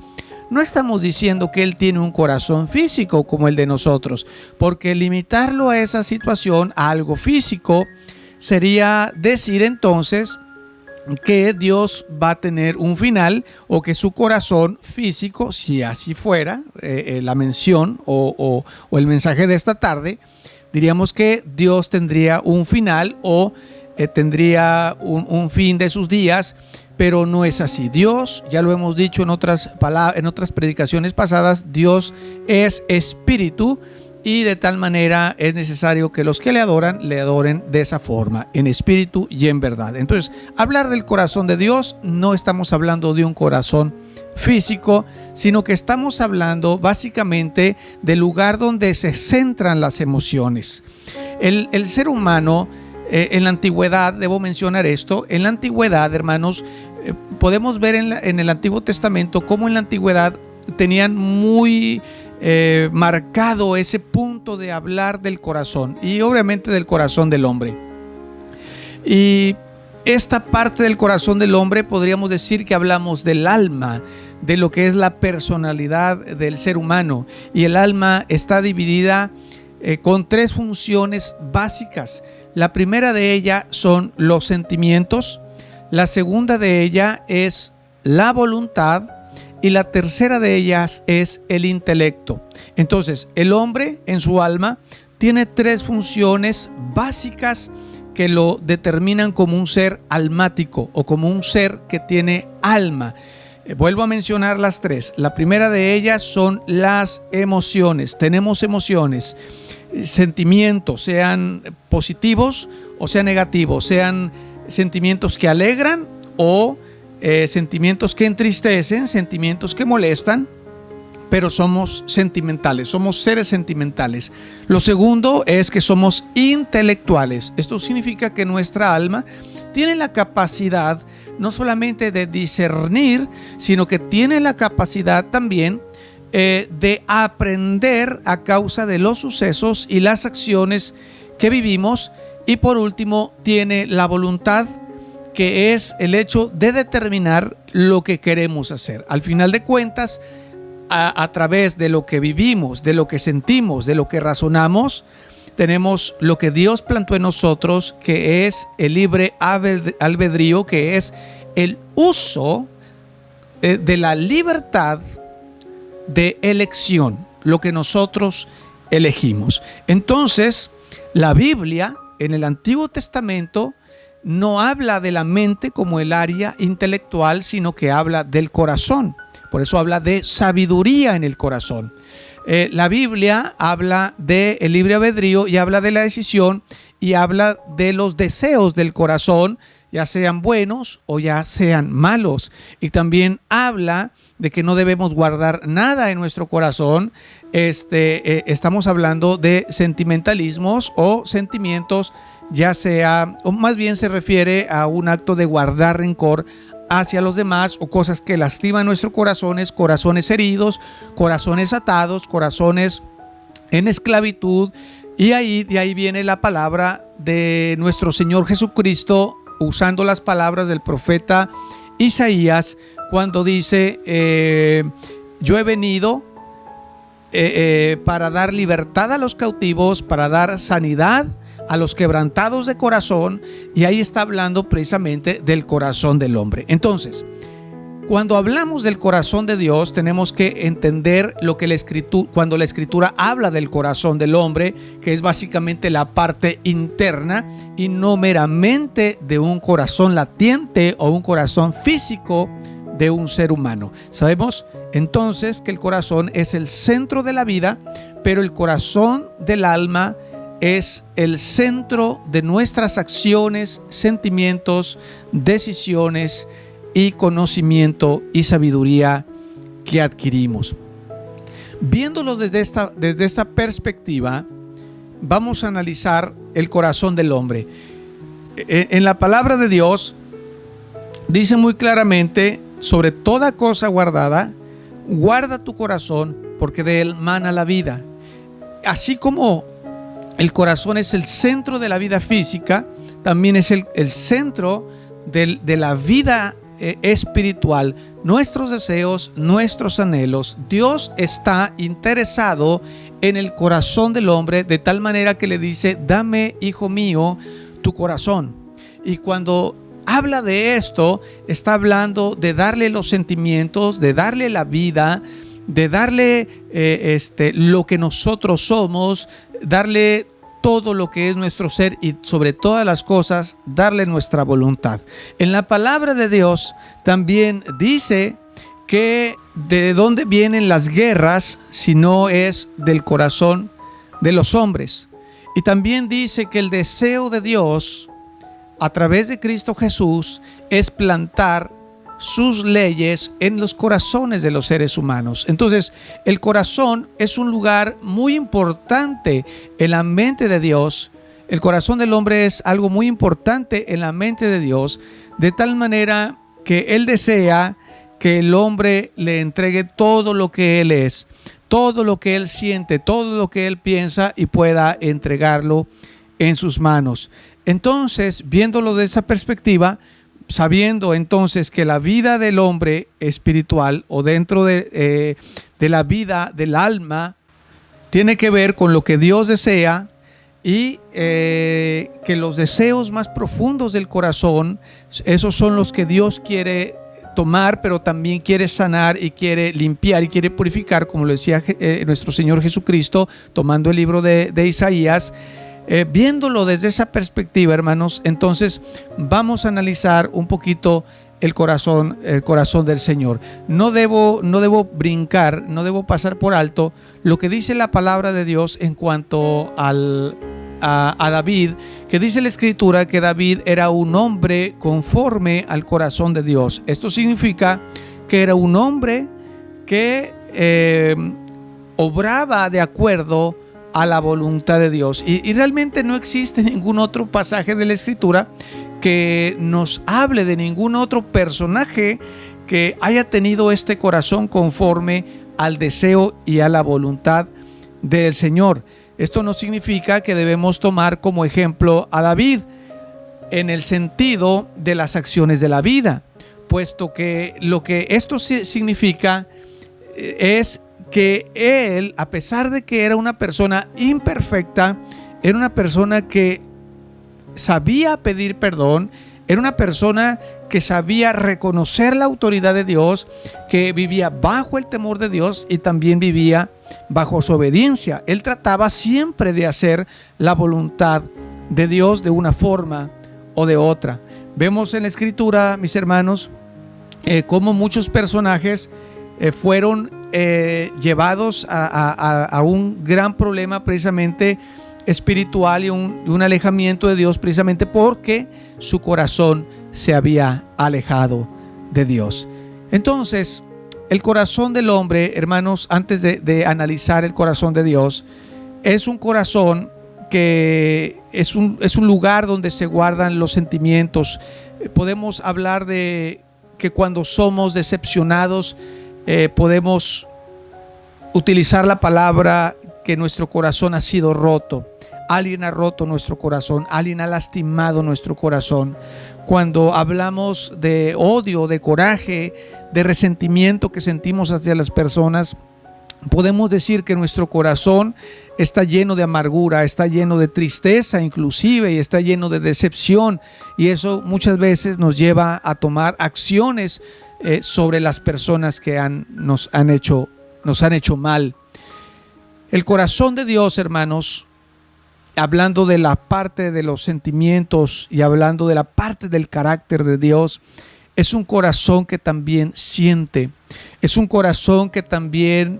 no estamos diciendo que Él tiene un corazón físico como el de nosotros, porque limitarlo a esa situación, a algo físico, sería decir entonces que Dios va a tener un final, o que su corazón físico, si así fuera la mención o el mensaje de esta tarde, diríamos que Dios tendría un final o tendría un fin de sus días, pero no es así. Dios, ya lo hemos dicho en otras predicaciones pasadas, Dios es espíritu, y de tal manera es necesario que los que le adoren de esa forma, en espíritu y en verdad. Entonces, hablar del corazón de Dios, no estamos hablando de un corazón físico, sino que estamos hablando básicamente del lugar donde se centran las emociones. El ser humano, en la antigüedad, debo mencionar esto, en la antigüedad, hermanos, podemos ver en el Antiguo Testamento cómo en la antigüedad tenían muy marcado ese punto de hablar del corazón, y obviamente del corazón del hombre. Y esta parte del corazón del hombre podríamos decir que hablamos del alma, de lo que es la personalidad del ser humano, y el alma está dividida con tres funciones básicas. La primera de ellas son los sentimientos, la segunda de ellas es la voluntad, y la tercera de ellas es el intelecto. Entonces, el hombre en su alma tiene tres funciones básicas que lo determinan como un ser almático, o como un ser que tiene alma. Vuelvo a mencionar las tres. La primera de ellas son las emociones. Tenemos emociones, sentimientos, sean positivos o sean negativos, sean sentimientos que alegran o sentimientos que entristecen, sentimientos que molestan, pero somos sentimentales, somos seres sentimentales. Lo segundo es que somos intelectuales. Esto significa que nuestra alma tiene la capacidad no solamente de discernir, sino que tiene la capacidad también de aprender a causa de los sucesos y las acciones que vivimos. Y por último, tiene la voluntad, que es el hecho de determinar lo que queremos hacer. Al final de cuentas, a través de lo que vivimos, de lo que sentimos, de lo que razonamos, tenemos lo que Dios plantó en nosotros, que es el libre albedrío, que es el uso de la libertad de elección, lo que nosotros elegimos. Entonces, la Biblia en el Antiguo Testamento no habla de la mente como el área intelectual, sino que habla del corazón. Por eso habla de sabiduría en el corazón. La Biblia habla del libre albedrío y habla de la decisión y habla de los deseos del corazón, ya sean buenos o ya sean malos. Y también habla de que no debemos guardar nada en nuestro corazón. Estamos hablando de sentimentalismos o sentimientos, ya sea, o más bien se refiere a un acto de guardar rencor hacia los demás o cosas que lastiman nuestros corazones, corazones heridos, corazones atados, corazones en esclavitud. Y de ahí viene la palabra de nuestro Señor Jesucristo, usando las palabras del profeta Isaías, cuando dice, yo he venido para dar libertad a los cautivos, para dar sanidad a los quebrantados de corazón. Y ahí está hablando precisamente del corazón del hombre. Entonces, cuando hablamos del corazón de Dios, tenemos que entender lo que cuando la Escritura habla del corazón del hombre, que es básicamente la parte interna y no meramente de un corazón latiente o un corazón físico de un ser humano. Sabemos entonces que el corazón es el centro de la vida, pero el corazón del alma es el centro de nuestras acciones, sentimientos, decisiones y conocimiento y sabiduría que adquirimos. Viéndolo desde esta perspectiva, vamos a analizar el corazón del hombre. En la palabra de Dios dice muy claramente: sobre toda cosa guardada, guarda tu corazón, porque de él mana la vida. Así como el corazón es el centro de la vida física, también es el centro de la vida espiritual. Nuestros deseos, nuestros anhelos. Dios está interesado en el corazón del hombre, de tal manera que le dice: dame, hijo mío, tu corazón. Y cuando habla de esto, está hablando de darle los sentimientos, de darle la vida, de darle lo que nosotros somos, darle todo lo que es nuestro ser y sobre todas las cosas darle nuestra voluntad. En la palabra de Dios también dice que de dónde vienen las guerras si no es del corazón de los hombres. Y también dice que el deseo de Dios a través de Cristo Jesús es plantar sus leyes en los corazones de los seres humanos. Entonces, el corazón es un lugar muy importante en la mente de Dios. El corazón del hombre es algo muy importante en la mente de Dios, de tal manera que Él desea que el hombre le entregue todo lo que Él es, todo lo que Él siente, todo lo que Él piensa, y pueda entregarlo en sus manos. Entonces, viéndolo de esa perspectiva, sabiendo entonces que la vida del hombre espiritual o dentro de la vida del alma tiene que ver con lo que Dios desea, y que los deseos más profundos del corazón, esos son los que Dios quiere tomar, pero también quiere sanar y quiere limpiar y quiere purificar, como lo decía nuestro Señor Jesucristo tomando el libro de Isaías. Viéndolo desde esa perspectiva, hermanos, entonces vamos a analizar un poquito el corazón del Señor. No debo brincar, no debo pasar por alto lo que dice la palabra de Dios en cuanto a David, que dice la Escritura que David era un hombre conforme al corazón de Dios. Esto significa que era un hombre que obraba de acuerdo a la voluntad de Dios. Y realmente no existe ningún otro pasaje de la Escritura que nos hable de ningún otro personaje que haya tenido este corazón conforme al deseo y a la voluntad del Señor. Esto no significa que debemos tomar como ejemplo a David en el sentido de las acciones de la vida, puesto que lo que esto significa es que él, a pesar de que era una persona imperfecta, era una persona que sabía pedir perdón, era una persona que sabía reconocer la autoridad de Dios, que vivía bajo el temor de Dios y también vivía bajo su obediencia. Él trataba siempre de hacer la voluntad de Dios de una forma o de otra. Vemos en la Escritura, mis hermanos, cómo muchos personajes fueron llevados a un gran problema precisamente espiritual y un alejamiento de Dios, precisamente porque su corazón se había alejado de Dios. Entonces, el corazón del hombre, hermanos, antes de analizar el corazón de Dios, es un corazón que es un lugar donde se guardan los sentimientos. Podemos hablar de que cuando somos decepcionados, podemos utilizar la palabra que nuestro corazón ha sido roto. Alguien ha roto nuestro corazón, alguien ha lastimado nuestro corazón. Cuando hablamos de odio, de coraje, de resentimiento que sentimos hacia las personas, podemos decir que nuestro corazón está lleno de amargura, está lleno de tristeza inclusive, y está lleno de decepción, y eso muchas veces nos lleva a tomar acciones sobre las personas que nos han hecho mal. El corazón de Dios, hermanos, hablando de la parte de los sentimientos y hablando de la parte del carácter de Dios, es un corazón que también siente, es un corazón que también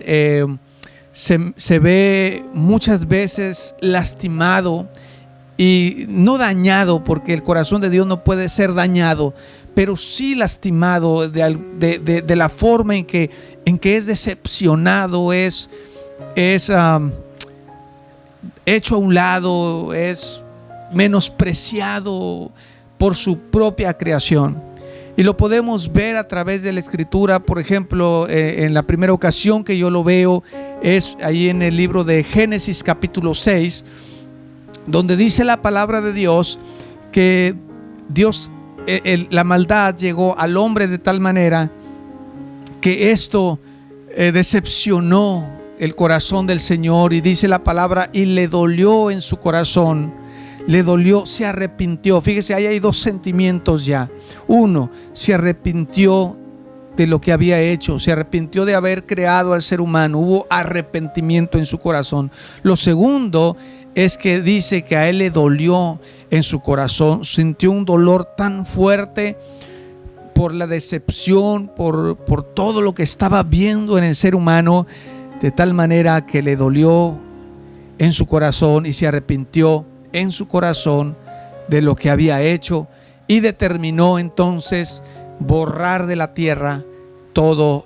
se ve muchas veces lastimado y no dañado, porque el corazón de Dios no puede ser dañado, pero sí lastimado de la forma en que es decepcionado, es hecho a un lado, es menospreciado por su propia creación. Y lo podemos ver a través de la Escritura. Por ejemplo, en la primera ocasión que yo lo veo es ahí en el libro de Génesis capítulo 6, donde dice la palabra de Dios que Dios, la maldad llegó al hombre de tal manera que esto decepcionó el corazón del Señor, y dice la palabra, y le dolió en su corazón, le dolió, se arrepintió. Fíjese, ahí hay dos sentimientos ya. Uno, se arrepintió de lo que había hecho, se arrepintió de haber creado al ser humano, hubo arrepentimiento en su corazón. Lo segundo es que dice que a él le dolió en su corazón, sintió un dolor tan fuerte por la decepción, por todo lo que estaba viendo en el ser humano, de tal manera que le dolió en su corazón y se arrepintió en su corazón de lo que había hecho, y determinó entonces borrar de la tierra todo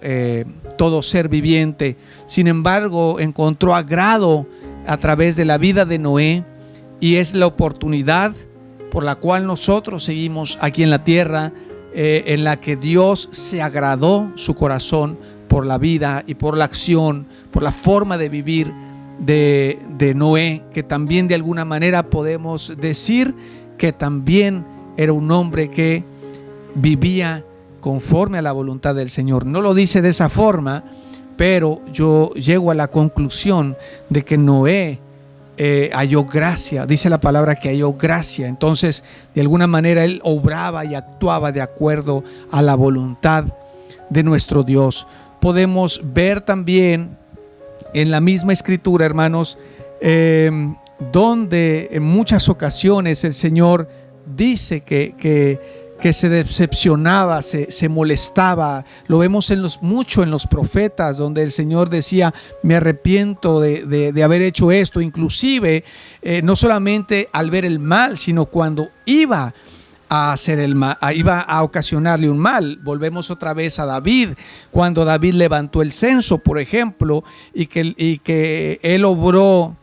ser viviente. Sin embargo, encontró agrado a través de la vida de Noé, y es la oportunidad por la cual nosotros seguimos aquí en la tierra, en la que Dios se agradó su corazón por la vida y por la acción, por la forma de vivir de Noé, que también de alguna manera podemos decir que también era un hombre que vivía conforme a la voluntad del Señor. No lo dice de esa forma, pero yo llego a la conclusión de que Noé halló gracia. Dice la palabra que halló gracia. Entonces, de alguna manera él obraba y actuaba de acuerdo a la voluntad de nuestro Dios. Podemos ver también en la misma Escritura, hermanos, donde en muchas ocasiones el Señor dice que se decepcionaba, se molestaba. Lo vemos mucho en los profetas, donde el Señor decía, me arrepiento de haber hecho esto. Inclusive, no solamente al ver el mal, sino cuando iba a hacer el mal, iba a ocasionarle un mal. Volvemos otra vez a David, cuando David levantó el censo, por ejemplo, y que él obró.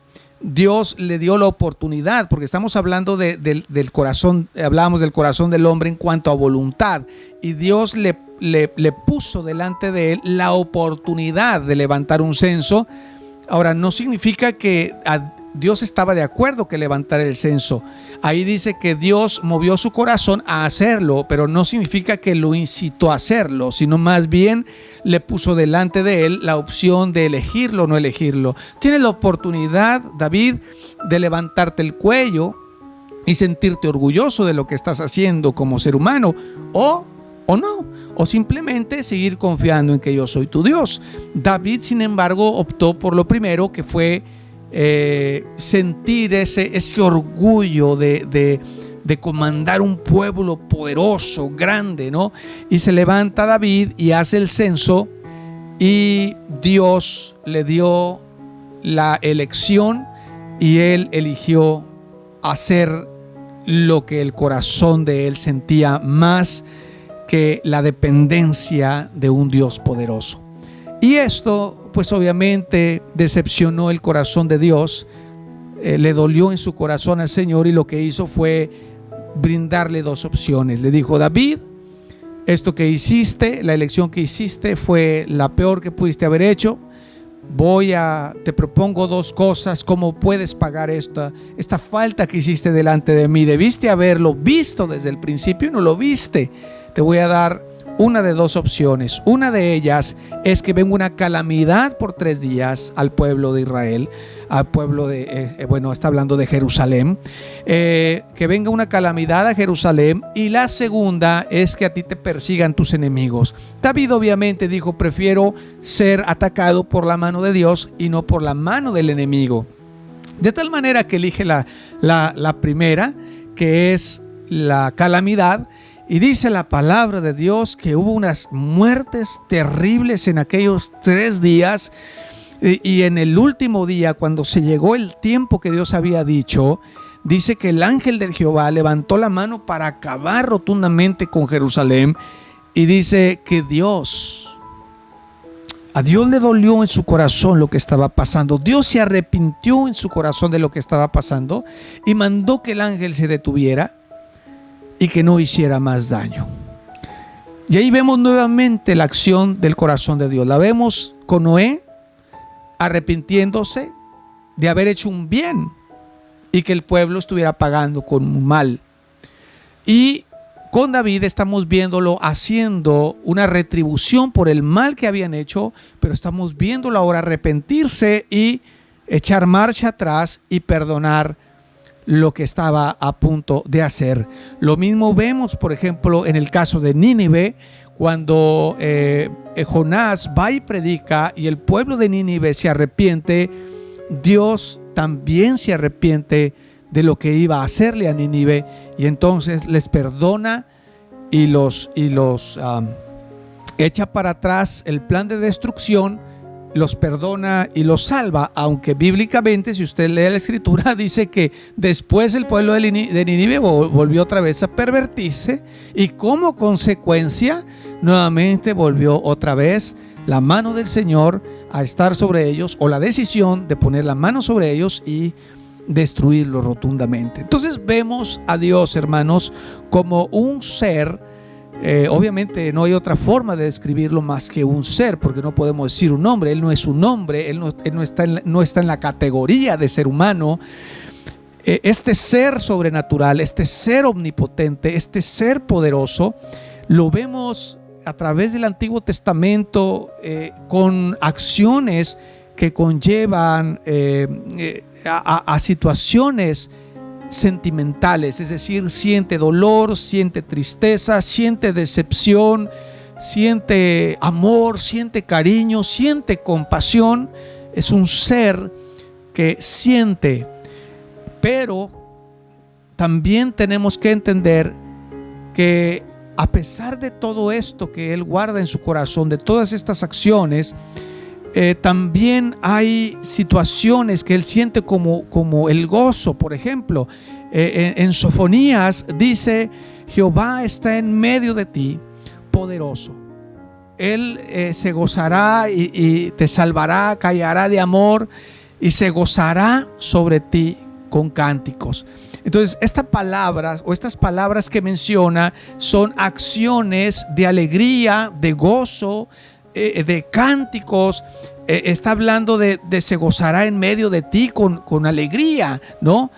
Dios le dio la oportunidad, porque estamos hablando del corazón, hablábamos del corazón del hombre en cuanto a voluntad, y Dios le puso delante de él la oportunidad de levantar un censo. Ahora, no significa que Dios estaba de acuerdo que levantara el censo. Ahí dice que Dios movió su corazón a hacerlo, pero no significa que lo incitó a hacerlo, sino más bien le puso delante de él la opción de elegirlo o no elegirlo. Tienes la oportunidad, David, de levantarte el cuello y sentirte orgulloso de lo que estás haciendo como ser humano, o no, o simplemente seguir confiando en que yo soy tu Dios. David, sin embargo, optó por lo primero, que fue sentir ese orgullo de comandar un pueblo poderoso, grande, ¿no? Y se levanta David y hace el censo, y Dios le dio la elección y él eligió hacer lo que el corazón de él sentía más que la dependencia de un Dios poderoso. Y esto pues obviamente decepcionó el corazón de Dios, le dolió en su corazón al Señor, y lo que hizo fue brindarle dos opciones. Le dijo: David, esto que hiciste, la elección que hiciste fue la peor que pudiste haber hecho. Te propongo dos cosas. ¿Cómo puedes pagar esta falta que hiciste delante de mí? Debiste haberlo visto desde el principio y no lo viste. Te voy a dar una de dos opciones. Una de ellas es que venga una calamidad por 3 días al pueblo de Israel, al pueblo de, está hablando de Jerusalén, que venga una calamidad a Jerusalén, y la segunda es que a ti te persigan tus enemigos. David obviamente dijo: prefiero ser atacado por la mano de Dios y no por la mano del enemigo. De tal manera que elige la primera, que es la calamidad. Y dice la palabra de Dios que hubo unas muertes terribles en aquellos 3 días. Y en el último día, cuando se llegó el tiempo que Dios había dicho, dice que el ángel de Jehová levantó la mano para acabar rotundamente con Jerusalén. Y dice que a Dios le dolió en su corazón lo que estaba pasando. Dios se arrepintió en su corazón de lo que estaba pasando y mandó que el ángel se detuviera y que no hiciera más daño. Y ahí vemos nuevamente la acción del corazón de Dios. La vemos con Noé arrepintiéndose de haber hecho un bien y que el pueblo estuviera pagando con un mal. Y con David estamos viéndolo haciendo una retribución por el mal que habían hecho, pero estamos viéndolo ahora arrepentirse y echar marcha atrás y perdonar lo que estaba a punto de hacer. Lo mismo vemos, por ejemplo, en el caso de Nínive, cuando Jonás va y predica y el pueblo de Nínive se arrepiente. Dios también se arrepiente de lo que iba a hacerle a Nínive, y entonces les perdona y los echa para atrás el plan de destrucción, los perdona y los salva, aunque bíblicamente, si usted lee la escritura, dice que después el pueblo de Nínive volvió otra vez a pervertirse, y como consecuencia nuevamente volvió otra vez la mano del Señor a estar sobre ellos, o la decisión de poner la mano sobre ellos y destruirlo rotundamente. Entonces vemos a Dios, hermanos, como un ser. Obviamente no hay otra forma de describirlo más que un ser, porque no podemos decir un hombre. Él no es un hombre, él no está en la categoría de ser humano. Este ser sobrenatural, este ser omnipotente, este ser poderoso, lo vemos a través del Antiguo Testamento con acciones que conllevan a situaciones sentimentales, es decir, siente dolor, siente tristeza, siente decepción, siente amor, siente cariño, siente compasión. Es un ser que siente, pero también tenemos que entender que a pesar de todo esto que Él guarda en su corazón, de todas estas acciones, también hay situaciones que Él siente como el gozo. Por ejemplo, en Sofonías dice: Jehová está en medio de ti, poderoso. Él se gozará y te salvará, callará de amor y se gozará sobre ti con cánticos. Entonces, estas palabras que menciona son acciones de alegría, de gozo, de cánticos. Está hablando de se gozará en medio de ti con alegría, ¿no?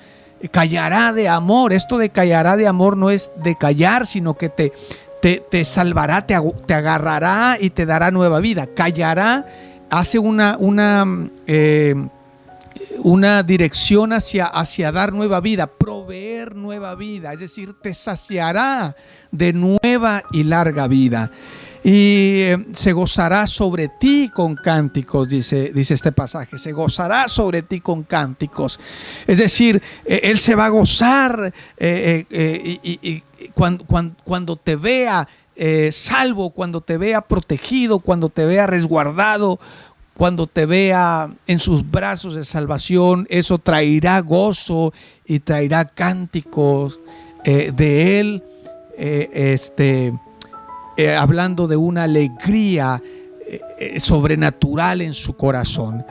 Callará de amor. Esto de callará de amor no es de callar, sino que te salvará, te agarrará y te dará nueva vida. Callará hace una dirección hacia dar nueva vida, proveer nueva vida, es decir, te saciará de nueva y larga vida. Y se gozará sobre ti con cánticos, dice este pasaje. Se gozará sobre ti con cánticos. Es decir, Él se va a gozar y cuando te vea, salvo, cuando te vea protegido, cuando te vea resguardado, cuando te vea en sus brazos de salvación, eso traerá gozo y traerá cánticos de Él, hablando de una alegría sobrenatural en su corazón.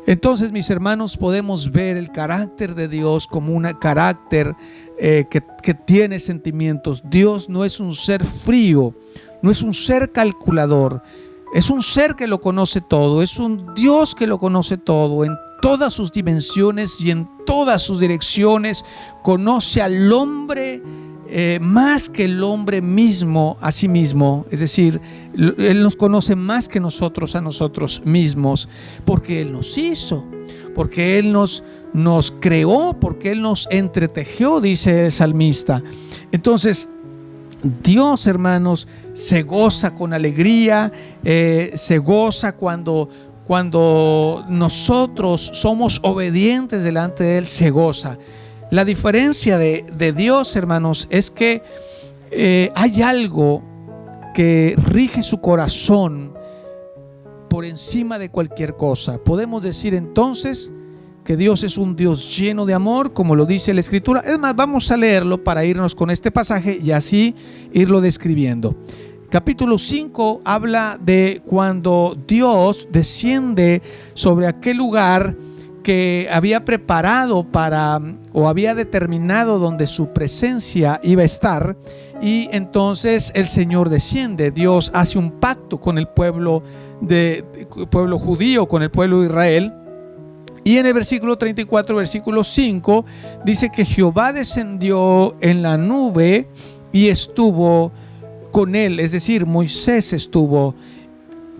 Entonces, mis hermanos, podemos ver el carácter de Dios como un carácter que tiene sentimientos. Dios no es un ser frío, no es un ser calculador, es un ser que lo conoce todo, es un Dios que lo conoce todo en todas sus dimensiones y en todas sus direcciones. Conoce al hombre más que el hombre mismo a sí mismo, es decir, Él nos conoce más que nosotros a nosotros mismos, porque Él nos hizo, porque Él nos creó, porque Él nos entretejió, dice el salmista. Entonces, Dios, hermanos, se goza con alegría, se goza cuando nosotros somos obedientes delante de Él, se goza. La diferencia de Dios, hermanos, es que hay algo que rige su corazón por encima de cualquier cosa. Podemos decir entonces que Dios es un Dios lleno de amor, como lo dice la Escritura. Es más, vamos a leerlo para irnos con este pasaje y así irlo describiendo. Capítulo 5 habla de cuando Dios desciende sobre aquel lugar que había preparado o había determinado donde su presencia iba a estar, y entonces el Señor desciende. Dios hace un pacto con el pueblo judío, con el pueblo de Israel. Y en el versículo 34, versículo 5, dice que Jehová descendió en la nube y estuvo con él, es decir, Moisés estuvo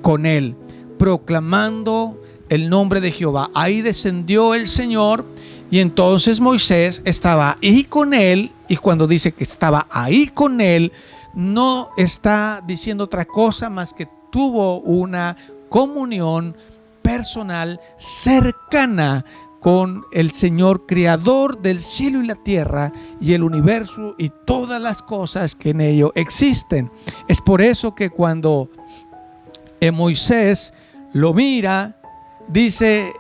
con él, proclamando el nombre de Jehová. Ahí descendió el Señor y entonces Moisés estaba ahí con él, y cuando dice que estaba ahí con él, no está diciendo otra cosa más que tuvo una comunión personal cercana con el Señor, creador del cielo y la tierra y el universo y todas las cosas que en ello existen. Es por eso que cuando Moisés lo mira, dice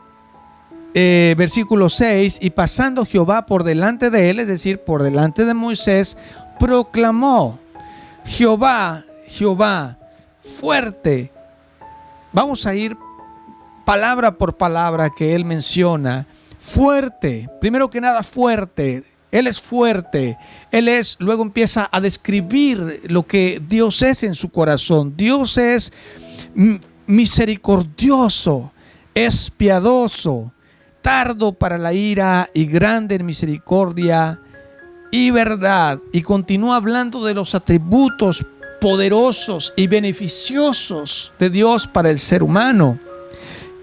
versículo 6, y pasando Jehová por delante de él, es decir, por delante de Moisés, proclamó: Jehová, Jehová, fuerte. Vamos a ir palabra por palabra que él menciona. Fuerte, primero que nada fuerte. Él es fuerte, luego empieza a describir lo que Dios es en su corazón. Dios es misericordioso, es piadoso, tardo para la ira y grande en misericordia y verdad. Y continúa hablando de los atributos poderosos y beneficiosos de Dios para el ser humano,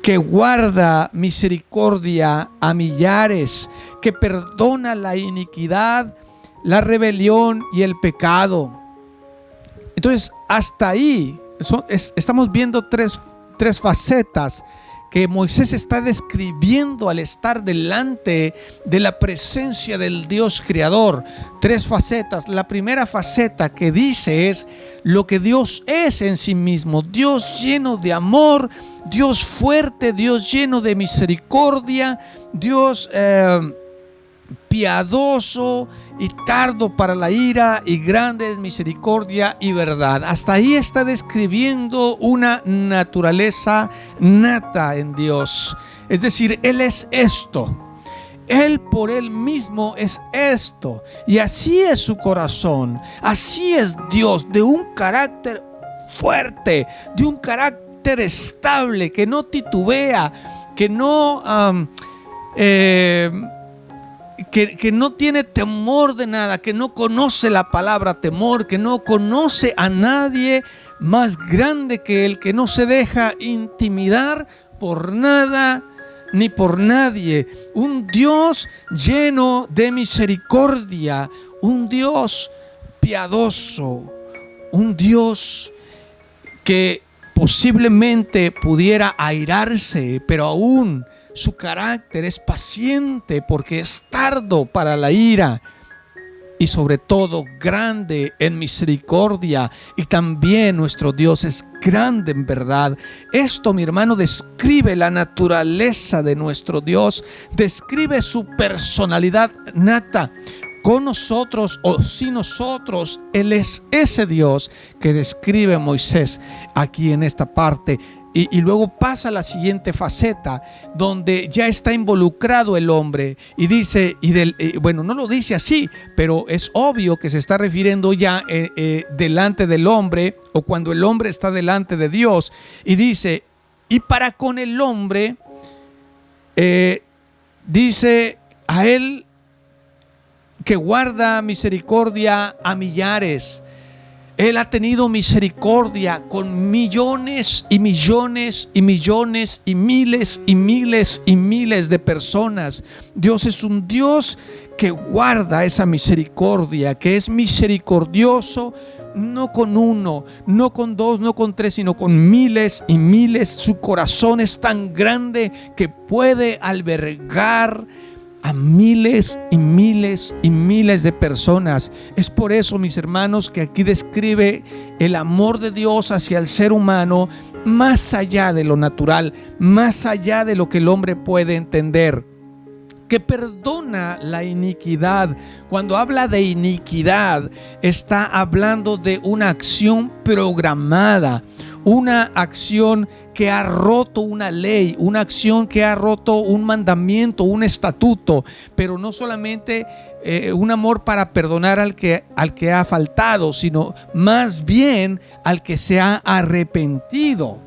que guarda misericordia a millares, que perdona la iniquidad, la rebelión y el pecado. Entonces, hasta ahí estamos viendo tres facetas que Moisés está describiendo al estar delante de la presencia del Dios creador. Tres facetas. La primera faceta que dice es lo que Dios es en sí mismo. Dios lleno de amor, Dios fuerte, Dios lleno de misericordia, Dios piadoso y tardo para la ira y grande en misericordia y verdad. Hasta ahí está describiendo una naturaleza nata en Dios. Es decir, Él es esto. Él por Él mismo es esto. Y así es su corazón. Así es Dios, de un carácter fuerte, de un carácter estable, que no titubea, que no que no tiene temor de nada, que no conoce la palabra temor, que no conoce a nadie más grande que Él, que no se deja intimidar por nada ni por nadie. Un Dios lleno de misericordia, un Dios piadoso, un Dios que posiblemente pudiera airarse, pero aún su carácter es paciente porque es tardo para la ira. y sobre todo grande en misericordia, y también nuestro Dios es grande en verdad. Esto, mi hermano, describe la naturaleza de nuestro Dios, describe su personalidad nata. Con nosotros o sin nosotros, Él es ese Dios que describe Moisés aquí en esta parte. Y luego pasa a la siguiente faceta, donde ya está involucrado el hombre. Y dice, bueno, no lo dice así, pero es obvio que se está refiriendo ya delante del hombre, o cuando el hombre está delante de Dios. Y dice, y para con el hombre, dice a él que guarda misericordia a millares. Él ha tenido misericordia con millones y millones y millones y miles y miles y miles de personas. Dios es un Dios que guarda esa misericordia, que es misericordioso, no con uno, no con dos, no con tres, sino con miles y miles. Su corazón es tan grande que puede albergar a miles y miles y miles de personas. Es por eso, mis hermanos, que aquí describe el amor de Dios hacia el ser humano más allá de lo natural, más allá de lo que el hombre puede entender, que perdona la iniquidad. Cuando habla de iniquidad, está hablando de una acción programada, una acción que ha roto una ley, una acción que ha roto un mandamiento, un estatuto, pero no solamente un amor para perdonar al que ha faltado, sino más bien al que se ha arrepentido,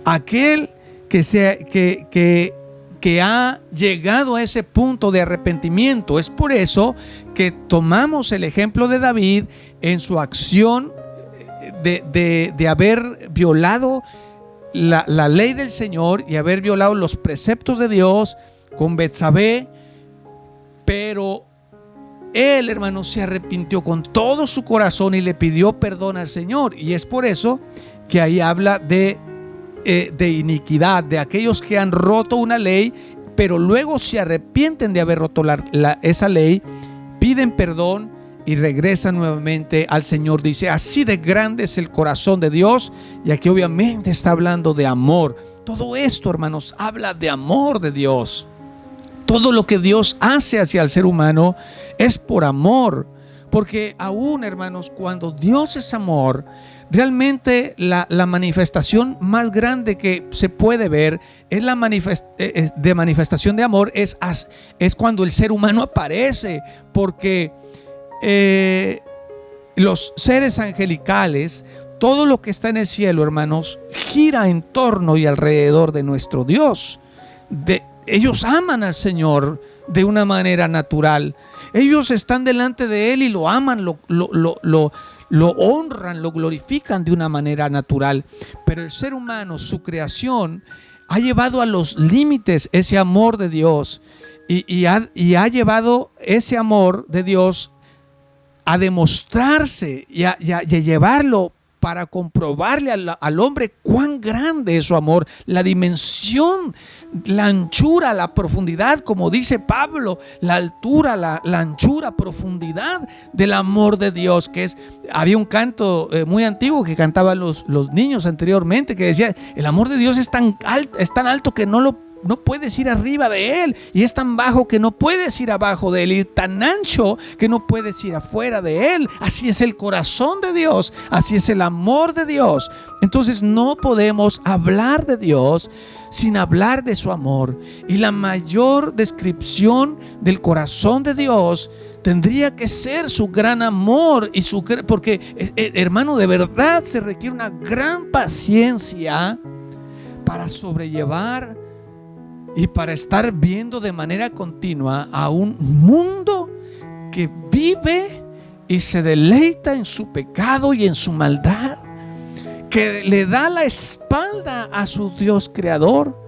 aquel que ha llegado a ese punto de arrepentimiento. Es por eso que tomamos el ejemplo de David en su acción de haber violado la ley del Señor y haber violado los preceptos de Dios con Betsabé, pero él, hermano, se arrepintió con todo su corazón y le pidió perdón al Señor. Y es por eso que ahí habla de iniquidad, de aquellos que han roto una ley, pero luego se arrepienten de haber roto esa ley, piden perdón y regresan nuevamente al Señor. Dice, así de grande es el corazón de Dios. Y aquí obviamente está hablando de amor. Todo esto, hermanos, habla de amor de Dios. Todo lo que Dios hace hacia el ser humano es por amor. Porque aún, hermanos, cuando Dios es amor, realmente la manifestación más grande que se puede ver es de manifestación de amor es cuando el ser humano aparece. Porque los seres angelicales, todo lo que está en el cielo, hermanos, gira en torno y alrededor de nuestro Dios. Ellos aman al Señor de una manera natural. Ellos están delante de Él y lo aman, lo honran, lo glorifican de una manera natural. Pero el ser humano, su creación, ha llevado a los límites ese amor de Dios y ha llevado ese amor de Dios a demostrarse y a llevarlo para comprobarle al hombre cuán grande es su amor, la dimensión, la anchura, la profundidad, como dice Pablo, la altura, la anchura, profundidad del amor de Dios, había un canto muy antiguo que cantaban los niños anteriormente, que decía, el amor de Dios es tan alto que no puedes ir arriba de él, y es tan bajo que no puedes ir abajo de él, y tan ancho que no puedes ir afuera de él. Así es el corazón de Dios, así es el amor de Dios. Entonces no podemos hablar de Dios sin hablar de su amor, y la mayor descripción del corazón de Dios tendría que ser su gran amor y porque hermano, de verdad se requiere una gran paciencia para sobrellevar y para estar viendo de manera continua a un mundo que vive y se deleita en su pecado y en su maldad, que le da la espalda a su Dios creador,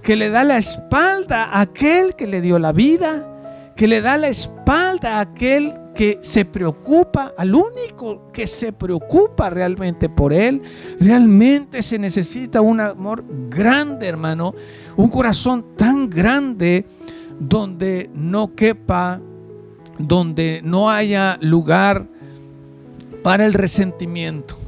que le da la espalda a aquel que le dio la vida, que le da la espalda a aquel que se preocupa, al único que se preocupa realmente por él. Realmente se necesita un amor grande, hermano, un corazón tan grande donde no quepa donde no haya lugar para el resentimiento.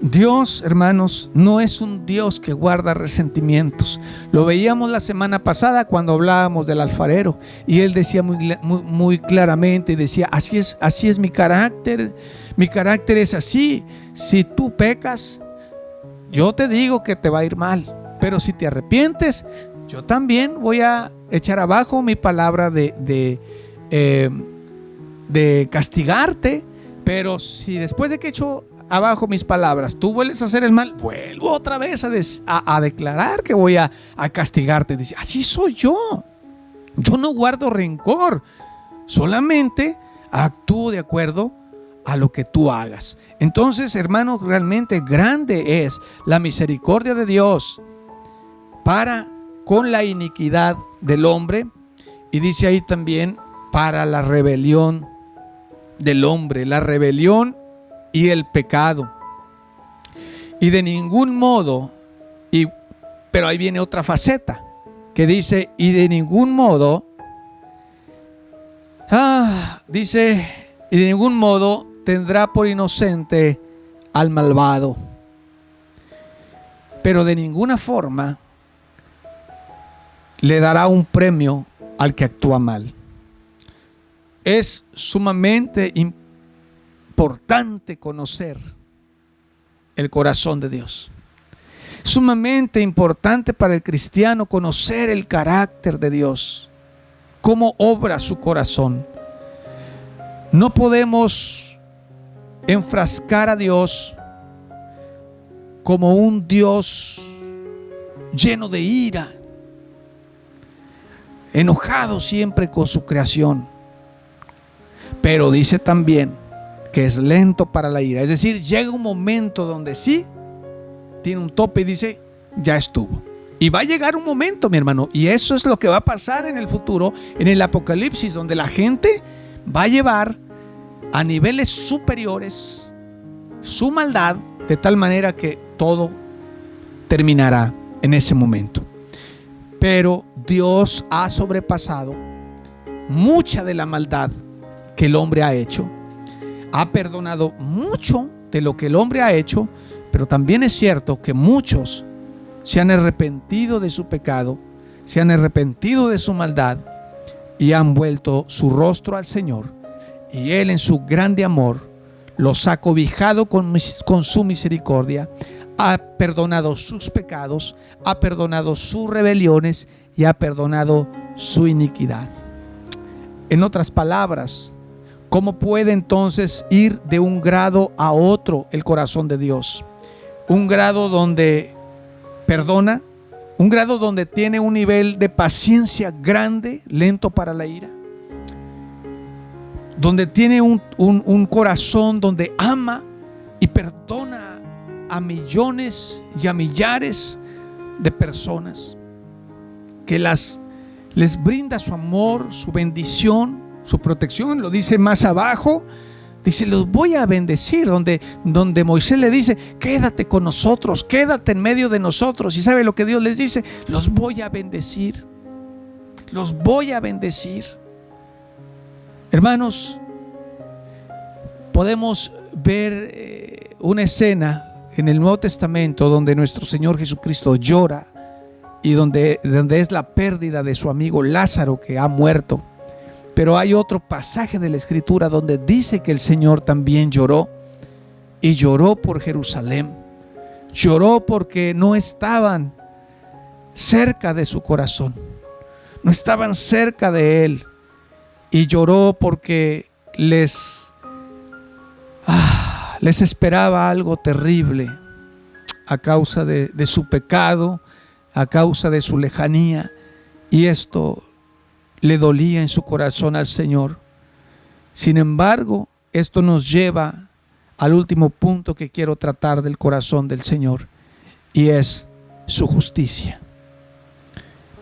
Dios, hermanos, no es un Dios que guarda resentimientos. Lo veíamos la semana pasada cuando hablábamos del alfarero, y él decía muy claramente, decía, así es mi carácter es así. Si tú pecas, yo te digo que te va a ir mal, pero si te arrepientes, yo también voy a echar abajo mi palabra de castigarte. Pero si después de que echo abajo mis palabras, tú vuelves a hacer el mal, vuelvo otra vez a declarar que voy a castigarte. Dice, así soy yo. Yo no guardo rencor, solamente actúo de acuerdo a lo que tú hagas. Entonces, hermanos, realmente grande es la misericordia de Dios para con la iniquidad del hombre, y dice ahí también para la rebelión del hombre, la rebelión y el pecado. Y de ningún modo, pero ahí viene otra faceta que dice, y de ningún modo, dice, y de ningún modo tendrá por inocente al malvado, pero de ninguna forma le dará un premio al que actúa mal. Es sumamente importante conocer el corazón de Dios. Sumamente importante para el cristiano conocer el carácter de Dios, cómo obra su corazón. No podemos enfrascar a Dios como un Dios lleno de ira, enojado siempre con su creación. Pero dice también que es lento para la ira. Es decir, llega un momento donde sí tiene un tope y dice, ya estuvo. Y va a llegar un momento, mi hermano, y eso es lo que va a pasar en el futuro, en el Apocalipsis, donde la gente va a llevar a niveles superiores su maldad, de tal manera que todo terminará en ese momento. Pero Dios ha sobrepasado mucha de la maldad que el hombre ha hecho, ha perdonado mucho de lo que el hombre ha hecho, pero también es cierto que muchos se han arrepentido de su pecado, se han arrepentido de su maldad y han vuelto su rostro al Señor, y Él en su grande amor los ha cobijado con su misericordia, ha perdonado sus pecados, ha perdonado sus rebeliones y ha perdonado su iniquidad. En otras palabras, ¿cómo puede entonces ir de un grado a otro el corazón de Dios? Un grado donde perdona, un grado donde tiene un nivel de paciencia grande, lento para la ira, donde tiene un corazón donde ama y perdona a millones y a millares de personas, que les brinda su amor, su bendición, su protección. Lo dice más abajo, dice, los voy a bendecir, donde Moisés le dice, quédate con nosotros, quédate en medio de nosotros. Y ¿sabe lo que Dios les dice? Los voy a bendecir, los voy a bendecir. Hermanos, podemos ver una escena en el Nuevo Testamento donde nuestro Señor Jesucristo llora, y donde es la pérdida de su amigo Lázaro, que ha muerto. Pero hay otro pasaje de la Escritura donde dice que el Señor también lloró, y lloró por Jerusalén. Lloró porque no estaban cerca de su corazón, no estaban cerca de Él, y lloró porque les esperaba algo terrible a causa de su pecado, a causa de su lejanía, y esto le dolía en su corazón al Señor. Sin embargo, esto nos lleva al último punto que quiero tratar del corazón del Señor, y es su justicia.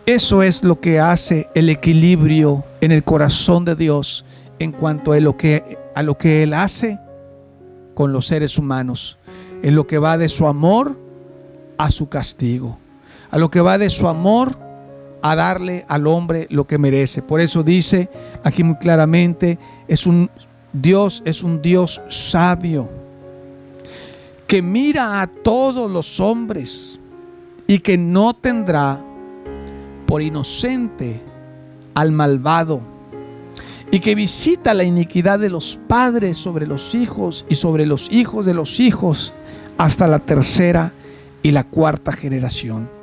Eso es lo que hace el equilibrio en el corazón de Dios en cuanto a lo que Él hace con los seres humanos, en lo que va de su amor a su castigo, a lo que va de su amor a darle al hombre lo que merece. Por eso dice aquí muy claramente, Dios es un Dios sabio, que mira a todos los hombres y que no tendrá por inocente al malvado, y que visita la iniquidad de los padres sobre los hijos y sobre los hijos de los hijos hasta la tercera y la cuarta generación.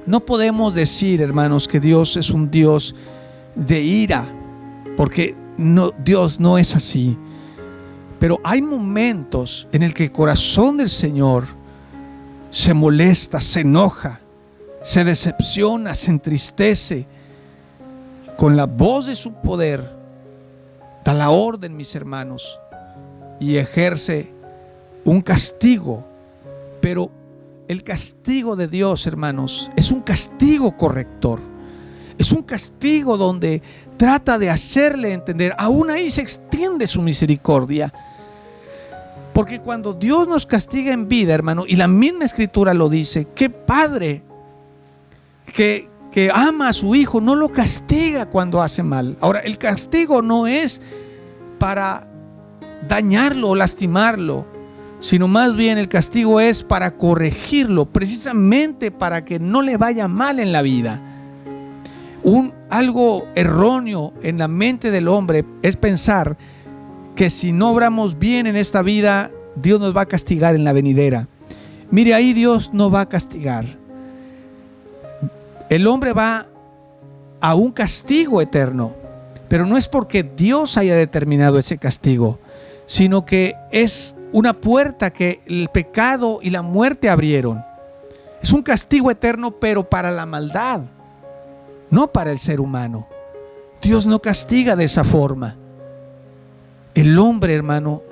No podemos decir, hermanos, que Dios es un Dios de ira, porque Dios no es así. Pero hay momentos en el que el corazón del Señor se molesta, se enoja, se decepciona, se entristece. Con la voz de su poder da la orden, mis hermanos, y ejerce un castigo. Pero el castigo de Dios, hermanos, es un castigo corrector. Es un castigo donde trata de hacerle entender, aún ahí se extiende su misericordia. Porque cuando Dios nos castiga en vida, hermano, y la misma Escritura lo dice, qué padre que ama a su hijo no lo castiga cuando hace mal. Ahora, el castigo no es para dañarlo o lastimarlo, sino más bien el castigo es para corregirlo, precisamente para que no le vaya mal en la vida. Algo erróneo en la mente del hombre es pensar que si no obramos bien en esta vida, Dios nos va a castigar en la venidera. Mire, ahí Dios no va a castigar. El hombre va a un castigo eterno, pero no es porque Dios haya determinado ese castigo, sino que es una puerta que el pecado y la muerte abrieron. Es un castigo eterno, pero para la maldad, no para el ser humano. Dios no castiga de esa forma. El hombre, hermano,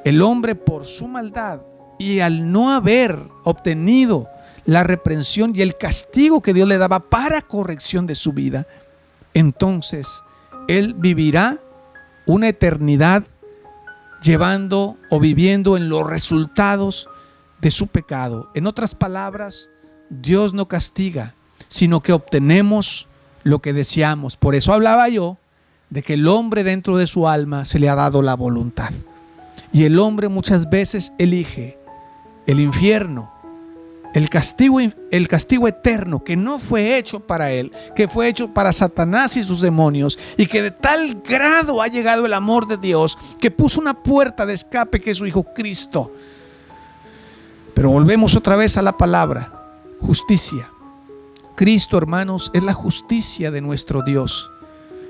el hombre por su maldad y al no haber obtenido la reprensión y el castigo que Dios le daba para corrección de su vida, entonces él vivirá una eternidad llevando o viviendo en los resultados de su pecado. En otras palabras, Dios no castiga, sino que obtenemos lo que deseamos. Por eso hablaba yo de que el hombre dentro de su alma se le ha dado la voluntad. Y el hombre muchas veces elige el infierno, el castigo eterno, que no fue hecho para él, que fue hecho para Satanás y sus demonios, y que de tal grado ha llegado el amor de Dios que puso una puerta de escape, que es su Hijo Cristo. Pero volvemos otra vez a la palabra justicia. Cristo, hermanos, es la justicia de nuestro Dios.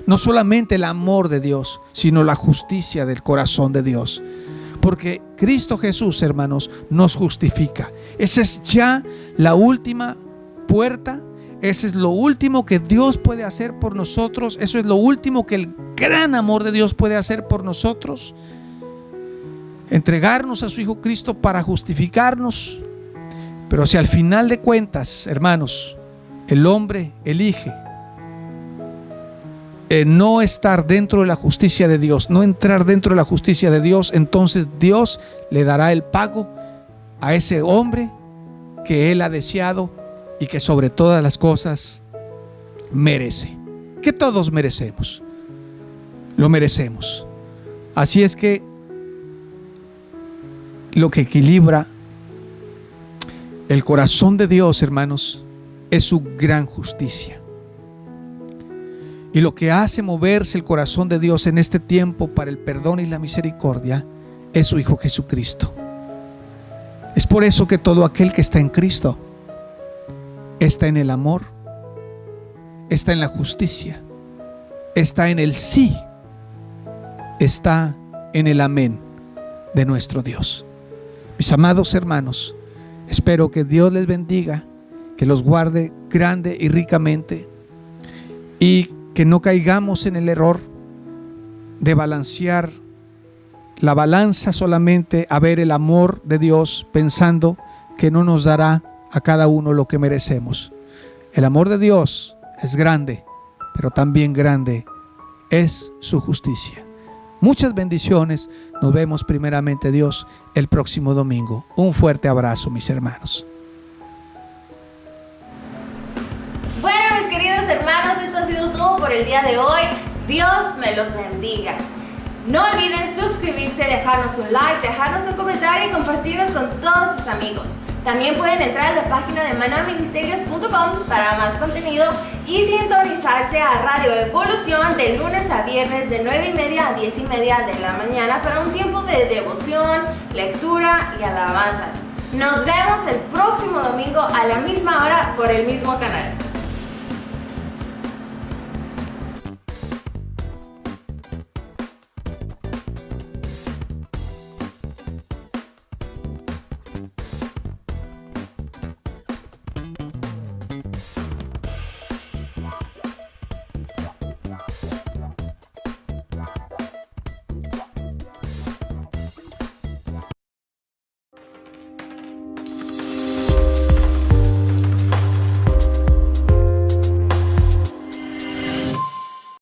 No solamente el amor de Dios, sino la justicia del corazón de Dios. Porque Cristo Jesús, hermanos, nos justifica. Esa es ya la última puerta. Ese es lo último que Dios puede hacer por nosotros. Eso es lo último que el gran amor de Dios puede hacer por nosotros. Entregarnos a su Hijo Cristo para justificarnos. Pero si al final de cuentas, hermanos, el hombre elige no estar dentro de la justicia de Dios, no entrar dentro de la justicia de Dios, entonces Dios le dará el pago a ese hombre que él ha deseado y que sobre todas las cosas merece, que todos merecemos, lo merecemos. Así es que lo que equilibra el corazón de Dios, hermanos, es su gran justicia. Y lo que hace moverse el corazón de Dios en este tiempo para el perdón y la misericordia es su Hijo Jesucristo. Es por eso que todo aquel que está en Cristo está en el amor, está en la justicia, está en el sí, está en el amén de nuestro Dios. Mis amados hermanos, espero que Dios les bendiga, que los guarde grande y ricamente, y que no caigamos en el error de balancear la balanza solamente a ver el amor de Dios, pensando que no nos dará a cada uno lo que merecemos. El amor de Dios es grande, pero también grande es su justicia. Muchas bendiciones. Nos vemos primeramente Dios el próximo domingo. Un fuerte abrazo, mis hermanos. Bueno, mis queridos sido todo por el día de hoy. Dios me los bendiga. No olviden suscribirse, dejarnos un like, dejarnos un comentario y compartirnos con todos sus amigos. También pueden entrar a la página de manaministerios.com para más contenido y sintonizarse a Radio Evolución de lunes a viernes de 9:30 a 10:30 de la mañana para un tiempo de devoción, lectura y alabanzas. Nos vemos el próximo domingo a la misma hora por el mismo canal.